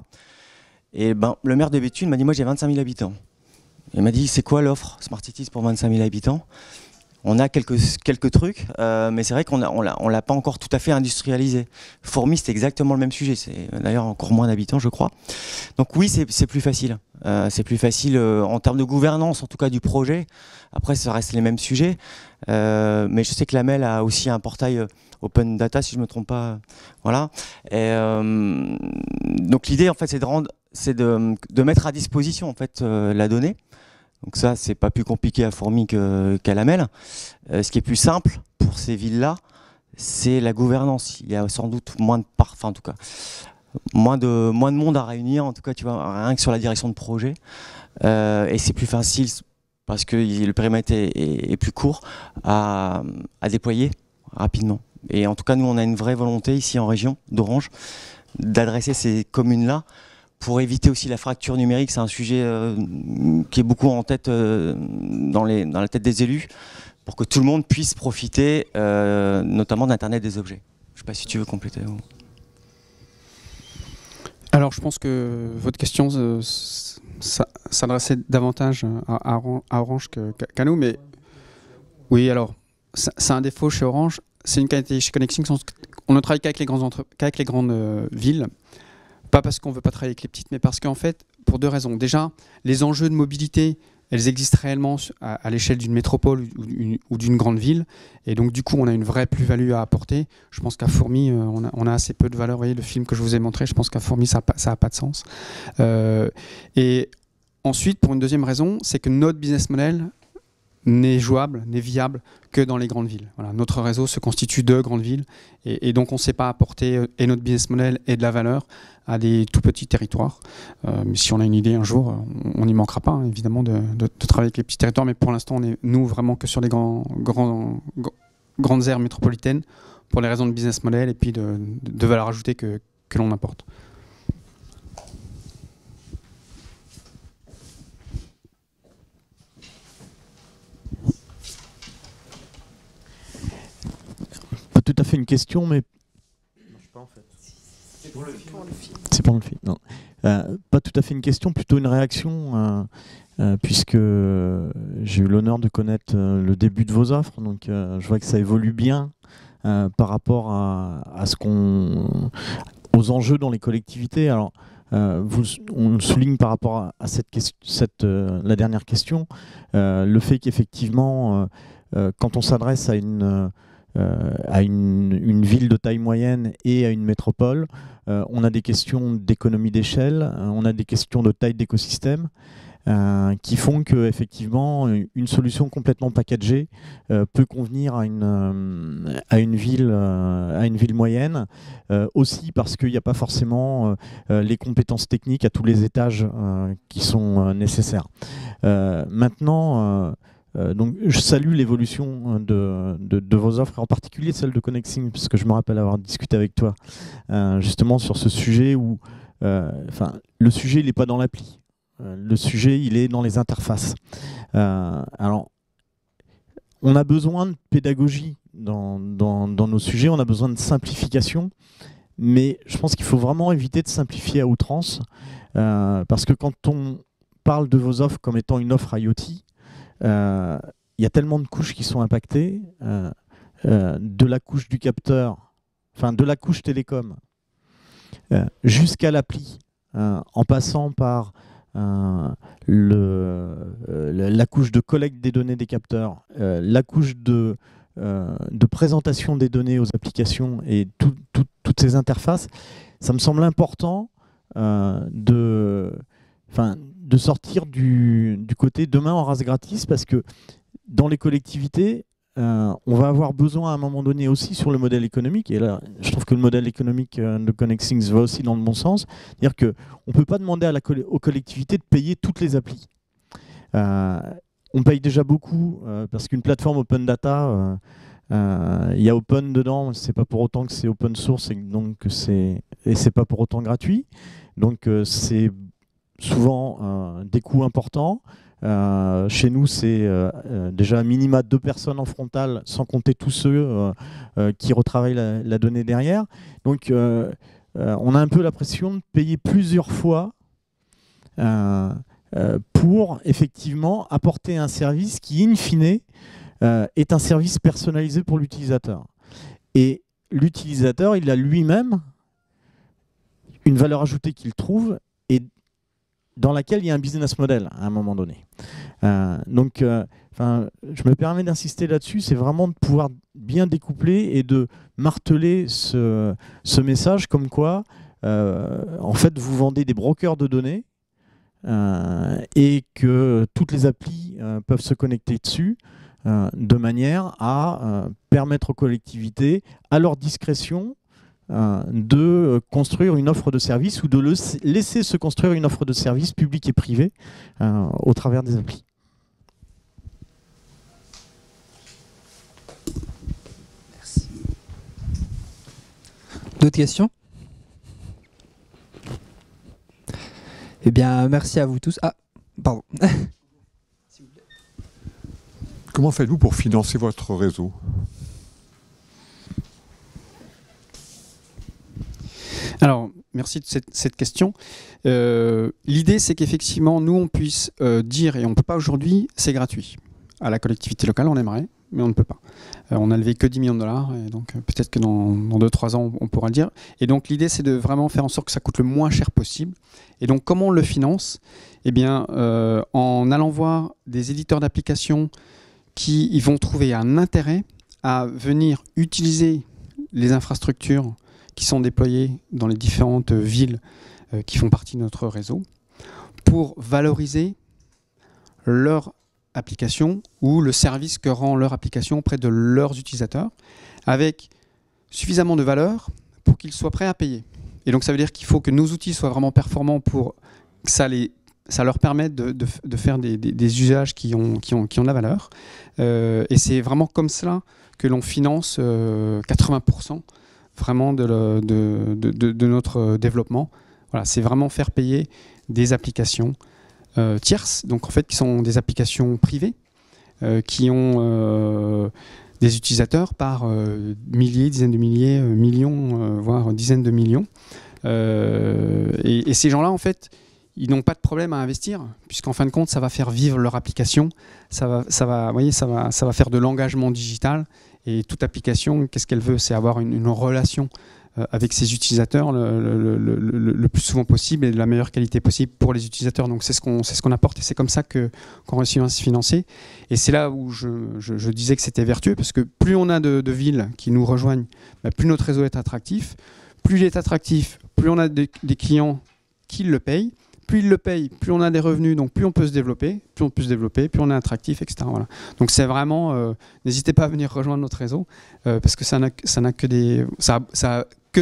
Et le maire de Béthune m'a dit, moi j'ai 25 000 habitants. Il m'a dit, c'est quoi l'offre Smart Cities pour 25 000 habitants? On a quelques trucs, mais c'est vrai qu'on l'a pas encore tout à fait industrialisé. Fourmi, c'est exactement le même sujet. C'est d'ailleurs encore moins d'habitants, je crois. Donc oui, c'est plus facile. C'est plus facile en termes de gouvernance, en tout cas du projet. Après, ça reste les mêmes sujets. Mais je sais que l'AMEL a aussi un portail Open Data, si je ne me trompe pas. Voilà. Et, donc l'idée, en fait, c'est de mettre à disposition en fait la donnée. Donc ça, c'est pas plus compliqué à Fourmi qu'à l'AMEL. Ce qui est plus simple pour ces villes-là, c'est la gouvernance. Il y a sans doute moins de monde à réunir, en tout cas, tu vois, rien que sur la direction de projet. Et c'est plus facile parce que le périmètre est plus court à déployer rapidement. Et en tout cas, nous, on a une vraie volonté ici en région d'Orange d'adresser ces communes-là pour éviter aussi la fracture numérique. C'est un sujet qui est beaucoup en tête dans la tête des élus, pour que tout le monde puisse profiter notamment d'Internet des objets. Je ne sais pas si tu veux compléter. Alors, je pense que votre question s'adressait davantage à Orange qu'à nous, mais oui, alors, c'est un défaut chez Orange, c'est une qualité chez Connexing, on ne travaille qu'avec les grandes villes, pas parce qu'on ne veut pas travailler avec les petites, mais parce qu'en fait, pour deux raisons. Déjà, les enjeux de mobilité, elles existent réellement à l'échelle d'une métropole ou d'une grande ville. Et donc, du coup, on a une vraie plus-value à apporter. Je pense qu'à Fourmi, on a assez peu de valeur. Vous voyez, le film que je vous ai montré, je pense qu'à Fourmi, ça n'a pas de sens. Et ensuite, pour une deuxième raison, c'est que notre business model n'est jouable, n'est viable que dans les grandes villes. Voilà, notre réseau se constitue de grandes villes. Et donc, on ne sait pas apporter et notre business model et de la valeur à des tout petits territoires. Mais si on a une idée un jour, on n'y manquera pas, hein, évidemment, de travailler avec les petits territoires. Mais pour l'instant, on est, nous, vraiment que sur les grandes aires métropolitaines pour les raisons de business model et puis de valeur ajoutée que l'on apporte. Pas tout à fait une question, mais... C'est pour le film. C'est pour le film, non. Pas tout à fait une question, plutôt une réaction, puisque j'ai eu l'honneur de connaître le début de vos offres, donc je vois que ça évolue bien par rapport à aux enjeux dans les collectivités. Alors, on le souligne par rapport à la dernière question, le fait qu'effectivement, quand on s'adresse à une ville de taille moyenne et à une métropole, on a des questions d'économie d'échelle, on a des questions de taille d'écosystème qui font que effectivement une solution complètement packagée peut convenir à une ville moyenne, aussi parce qu'il n'y a pas forcément les compétences techniques à tous les étages qui sont nécessaires. Maintenant, donc, je salue l'évolution de vos offres, en particulier celle de Connexing, parce que je me rappelle avoir discuté avec toi justement sur ce sujet où le sujet il n'est pas dans l'appli, le sujet il est dans les interfaces. Alors, on a besoin de pédagogie dans nos sujets, on a besoin de simplification, mais je pense qu'il faut vraiment éviter de simplifier à outrance, parce que quand on parle de vos offres comme étant une offre IoT, il y a tellement de couches qui sont impactées, de la couche du capteur, enfin de la couche télécom, jusqu'à l'appli, en passant par la couche de collecte des données des capteurs, la couche de présentation des données aux applications et toutes ces interfaces. Ça me semble important de sortir du côté demain en race gratis, parce que dans les collectivités, on va avoir besoin à un moment donné aussi sur le modèle économique, et là je trouve que le modèle économique de Connexing va aussi dans le bon sens, c'est-à-dire qu'on ne peut pas demander aux collectivités de payer toutes les applis. On paye déjà beaucoup, parce qu'une plateforme open data, il y a open dedans, c'est pas pour autant que c'est open source, et c'est pas pour autant gratuit, donc c'est souvent des coûts importants. Chez nous, c'est déjà un minima 2 personnes en frontal, sans compter tous ceux qui retravaillent la donnée derrière. Donc, on a un peu l'impression de payer plusieurs fois pour effectivement apporter un service qui, in fine, est un service personnalisé pour l'utilisateur. Et l'utilisateur, il a lui-même une valeur ajoutée qu'il trouve et dans laquelle il y a un business model à un moment donné. Donc, je me permets d'insister là-dessus, c'est vraiment de pouvoir bien découpler et de marteler ce message comme quoi, en fait, vous vendez des brokers de données et que toutes les applis peuvent se connecter dessus de manière à permettre aux collectivités, à leur discrétion, de construire une offre de service ou de laisser se construire une offre de service publique et privée au travers des applis. D'autres questions? Eh bien, merci à vous tous. Ah, pardon. Comment faites-vous pour financer votre réseau? Alors, merci de cette question. L'idée, c'est qu'effectivement, nous, on puisse dire, et on ne peut pas aujourd'hui, c'est gratuit. À la collectivité locale, on aimerait, mais on ne peut pas. On a levé que 10 millions de dollars, et donc peut-être que dans 2-3 ans, on pourra le dire. Et donc, l'idée, c'est de vraiment faire en sorte que ça coûte le moins cher possible. Et donc, comment on le finance? Eh bien, en allant voir des éditeurs d'applications qui ils vont trouver un intérêt à venir utiliser les infrastructures qui sont déployées dans les différentes villes qui font partie de notre réseau pour valoriser leur application ou le service que rend leur application auprès de leurs utilisateurs avec suffisamment de valeur pour qu'ils soient prêts à payer. Et donc ça veut dire qu'il faut que nos outils soient vraiment performants pour que ça leur permette de faire des usages qui ont de la valeur. Et c'est vraiment comme cela que l'on finance 80% vraiment de notre développement. Voilà, c'est vraiment faire payer des applications tierces, donc en fait qui sont des applications privées, qui ont des utilisateurs par milliers, dizaines de milliers, millions, voire dizaines de millions. Et ces gens-là, en fait, ils n'ont pas de problème à investir, puisqu'en fin de compte, ça va faire vivre leur application, ça va faire de l'engagement digital. Et toute application, qu'est-ce qu'elle veut? C'est avoir une relation avec ses utilisateurs le plus souvent possible et de la meilleure qualité possible pour les utilisateurs. Donc c'est ce qu'on apporte et c'est comme ça qu'on réussit à se financer. Et c'est là où je disais que c'était vertueux, parce que plus on a de villes qui nous rejoignent, plus notre réseau est attractif. Plus il est attractif, plus on a des clients qui le payent. Plus ils le payent, plus on a des revenus, donc plus on peut se développer, plus on est attractif, etc. Voilà. Donc c'est vraiment, n'hésitez pas à venir rejoindre notre réseau, parce que ça n'a que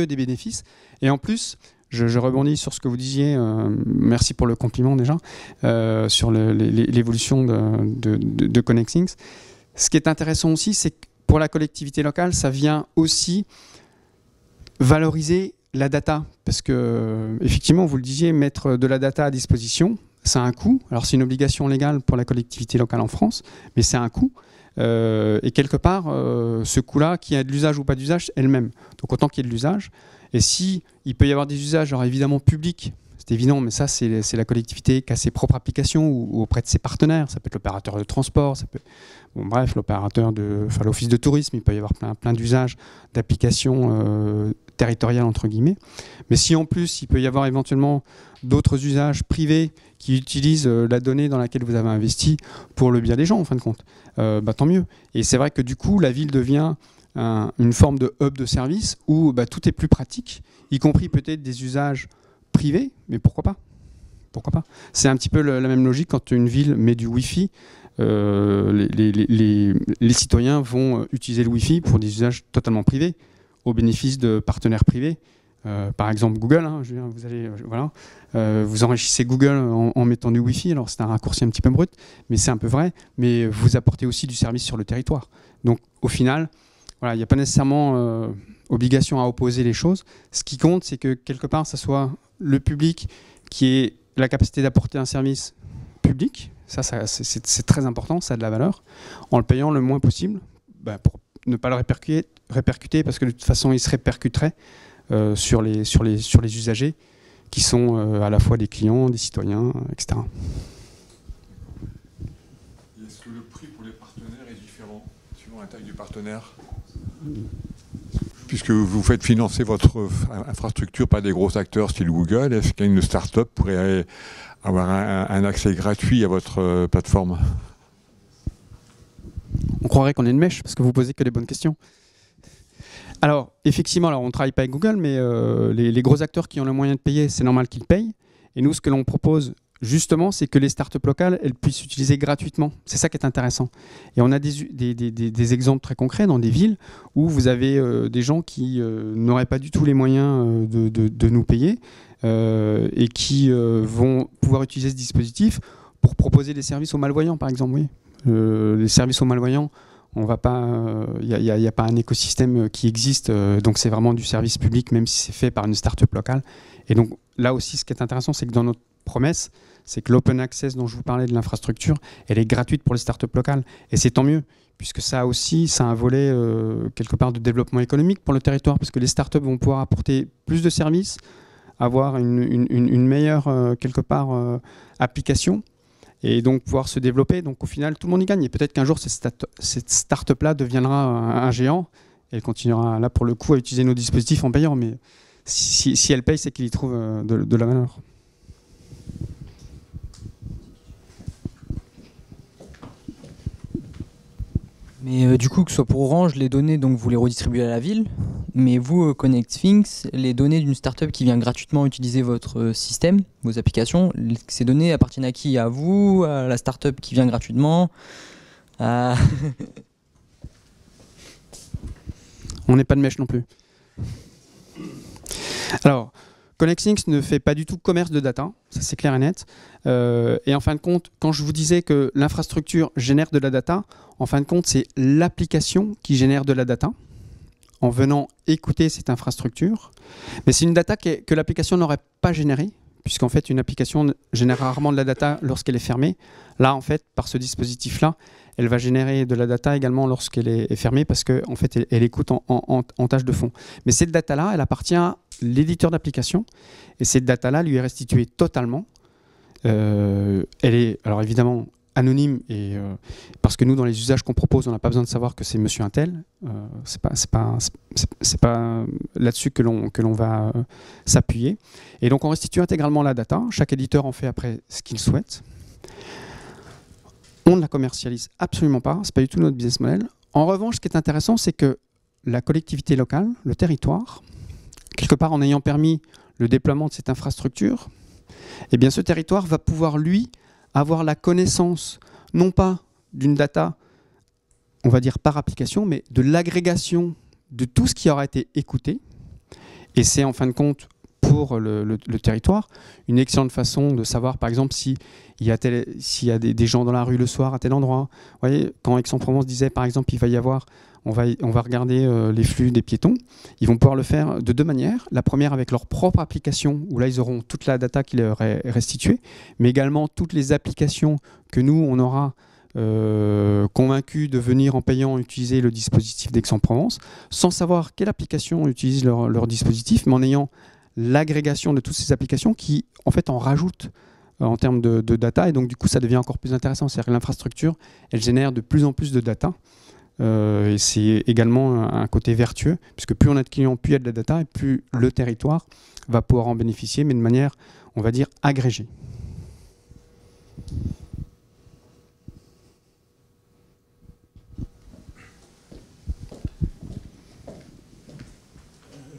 des bénéfices. Et en plus, je rebondis sur ce que vous disiez, merci pour le compliment déjà, sur l'évolution de ConnectThings. Ce qui est intéressant aussi, c'est que pour la collectivité locale, ça vient aussi valoriser la data, parce que effectivement, vous le disiez, mettre de la data à disposition, ça a un coût. Alors c'est une obligation légale pour la collectivité locale en France, mais c'est un coût. Et quelque part, ce coût-là, qu'il y a de l'usage ou pas d'usage, est le même. Donc autant qu'il y ait de l'usage. Et si il peut y avoir des usages, alors évidemment publics, c'est évident, mais ça c'est la collectivité qui a ses propres applications ou auprès de ses partenaires. Ça peut être l'opérateur de transport, ça peut, bref, l'office de tourisme. Il peut y avoir plein d'usages d'applications territoriales entre guillemets. Mais si en plus il peut y avoir éventuellement d'autres usages privés qui utilisent la donnée dans laquelle vous avez investi pour le bien des gens en fin de compte, tant mieux. Et c'est vrai que du coup la ville devient une forme de hub de service où tout est plus pratique, y compris peut-être des usages privés, mais pourquoi pas? Pourquoi pas? C'est un petit peu la même logique quand une ville met du Wi-Fi. Les citoyens vont utiliser le Wi-Fi pour des usages totalement privés, au bénéfice de partenaires privés. Par exemple Google, vous enrichissez Google en mettant du Wi-Fi, alors c'est un raccourci un petit peu brut, mais c'est un peu vrai, mais vous apportez aussi du service sur le territoire. Donc au final, voilà, il n'y a pas nécessairement obligation à opposer les choses. Ce qui compte, c'est que quelque part, ça soit le public qui ait la capacité d'apporter un service public. Ça c'est très important, ça a de la valeur, en le payant le moins possible, pour ne pas le répercuter, parce que de toute façon, il se répercuterait sur les usagers qui sont à la fois des clients, des citoyens, etc. Est-ce que le prix pour les partenaires est différent suivant la taille du partenaire? Puisque vous faites financer votre infrastructure par des gros acteurs style Google, est-ce qu'une start-up pourrait avoir un accès gratuit à votre plateforme? On croirait qu'on est une mèche, parce que vous posez que les bonnes questions. Alors, effectivement, on ne travaille pas avec Google, mais les gros acteurs qui ont le moyen de payer, c'est normal qu'ils payent. Et nous, ce que l'on propose, justement, c'est que les startups locales, elles puissent utiliser gratuitement. C'est ça qui est intéressant. Et on a des exemples très concrets dans des villes où vous avez des gens qui n'auraient pas du tout les moyens de nous payer et qui vont pouvoir utiliser ce dispositif pour proposer des services aux malvoyants, par exemple. Oui. Les services aux malvoyants, On va pas, il n'y a pas un écosystème qui existe, donc c'est vraiment du service public, même si c'est fait par une start-up locale. Et donc là aussi, ce qui est intéressant, c'est que dans notre promesse, c'est que l'open access dont je vous parlais de l'infrastructure, elle est gratuite pour les start-up locales. Et c'est tant mieux, puisque ça aussi, ça a un volet quelque part de développement économique pour le territoire, parce que les start-up vont pouvoir apporter plus de services, avoir une meilleure, quelque part, application, et donc pouvoir se développer. Donc au final, tout le monde y gagne. Et peut-être qu'un jour, cette start-up-là deviendra un géant, et elle continuera là, pour le coup, à utiliser nos dispositifs en payant. Mais si elle paye, c'est qu'il y trouve de la valeur. Mais du coup, que ce soit pour Orange, les données, donc vous les redistribuez à la ville. Mais vous, ConnectThings, les données d'une startup qui vient gratuitement utiliser votre système, vos applications, ces données appartiennent à qui? À vous, à la startup qui vient gratuitement à... On n'est pas de mèche non plus. Alors, ConnectThings ne fait pas du tout commerce de data, ça c'est clair et net. Et en fin de compte, quand je vous disais que l'infrastructure génère de la data, en fin de compte, c'est l'application qui génère de la data en venant écouter cette infrastructure. Mais c'est une data que l'application n'aurait pas générée, puisqu'en fait, une application génère rarement de la data lorsqu'elle est fermée. Là, en fait, par ce dispositif-là, elle va générer de la data également lorsqu'elle est fermée, parce qu'en fait, elle écoute en tâche de fond. Mais cette data-là, elle appartient à l'éditeur d'application, et cette data-là lui est restituée totalement. Elle est, alors évidemment, anonyme, et parce que nous, dans les usages qu'on propose, on n'a pas besoin de savoir que c'est monsieur un tel. C'est pas là-dessus que l'on va s'appuyer. Et donc, on restitue intégralement la data. Chaque éditeur en fait après ce qu'il souhaite. On ne la commercialise absolument pas. C'est pas du tout notre business model. En revanche, ce qui est intéressant, c'est que la collectivité locale, le territoire, quelque part en ayant permis le déploiement de cette infrastructure, eh bien, ce territoire va pouvoir, lui, avoir la connaissance, non pas d'une data, on va dire par application, mais de l'agrégation de tout ce qui aura été écouté. Et c'est en fin de compte, pour le territoire, une excellente façon de savoir, par exemple, s'il y a des gens dans la rue le soir à tel endroit. Vous voyez, quand Aix-en-Provence disait, par exemple, il va y avoir, on va regarder les flux des piétons, ils vont pouvoir le faire de deux manières. La première avec leur propre application, où là, ils auront toute la data qui leur est restituée, mais également toutes les applications que nous, on aura convaincus de venir en payant utiliser le dispositif d'Aix-en-Provence, sans savoir quelle application utilise leur dispositif, mais en ayant l'agrégation de toutes ces applications qui, en fait, en rajoutent en termes de data, et donc du coup, ça devient encore plus intéressant. C'est-à-dire que l'infrastructure, elle génère de plus en plus de data, et c'est également un côté vertueux, puisque plus on a de clients, plus il y a de la data, et plus le territoire va pouvoir en bénéficier, mais de manière, on va dire, agrégée.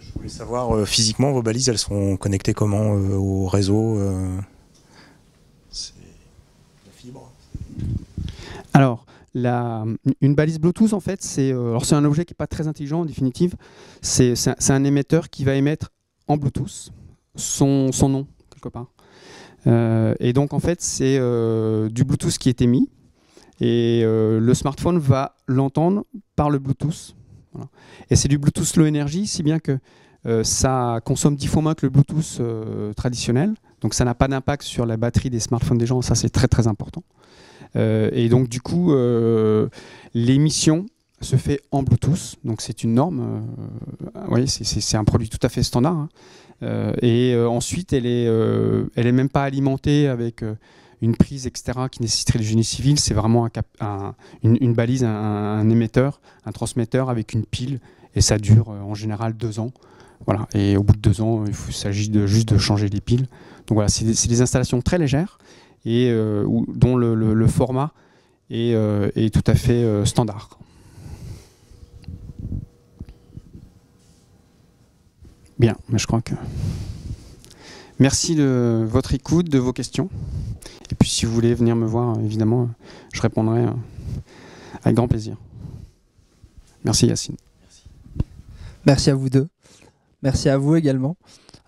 Je voulais savoir, physiquement, vos balises, elles sont connectées comment au réseau C'est la fibre? Alors, une balise Bluetooth, en fait, c'est un objet qui n'est pas très intelligent en définitive. C'est un émetteur qui va émettre en Bluetooth son nom, quelque part. Et donc, en fait, c'est du Bluetooth qui est émis. Et le smartphone va l'entendre par le Bluetooth. Voilà. Et c'est du Bluetooth low energy, si bien que ça consomme 10 fois moins que le Bluetooth traditionnel. Donc, ça n'a pas d'impact sur la batterie des smartphones des gens. Ça, c'est très, très important. Et donc du coup, l'émission se fait en Bluetooth, donc c'est une norme, oui, c'est un produit tout à fait standard, hein. Et ensuite, elle est même pas alimentée avec une prise, etc., qui nécessiterait du génie civil. C'est vraiment une balise, un émetteur, un transmetteur avec une pile, et ça dure en général 2 ans. Voilà. Et au bout de 2 ans, il s'agit juste de changer les piles. Donc voilà, c'est des installations très légères, et dont le format est tout à fait standard. Bien, mais je crois que... Merci de votre écoute, de vos questions. Et puis si vous voulez venir me voir, évidemment, je répondrai avec grand plaisir. Merci Yacine. Merci à vous deux. Merci à vous également.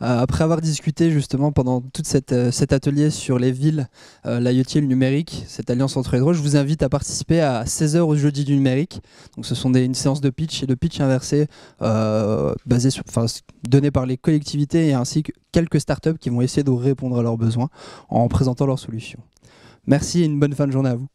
Après avoir discuté justement pendant tout cet atelier sur les villes, l'IoT et le numérique, cette alliance entre les deux, je vous invite à participer à 16h au jeudi du numérique. Donc ce sont une séance de pitch et de pitch inversé donné par les collectivités et ainsi que quelques startups qui vont essayer de répondre à leurs besoins en présentant leurs solutions. Merci et une bonne fin de journée à vous.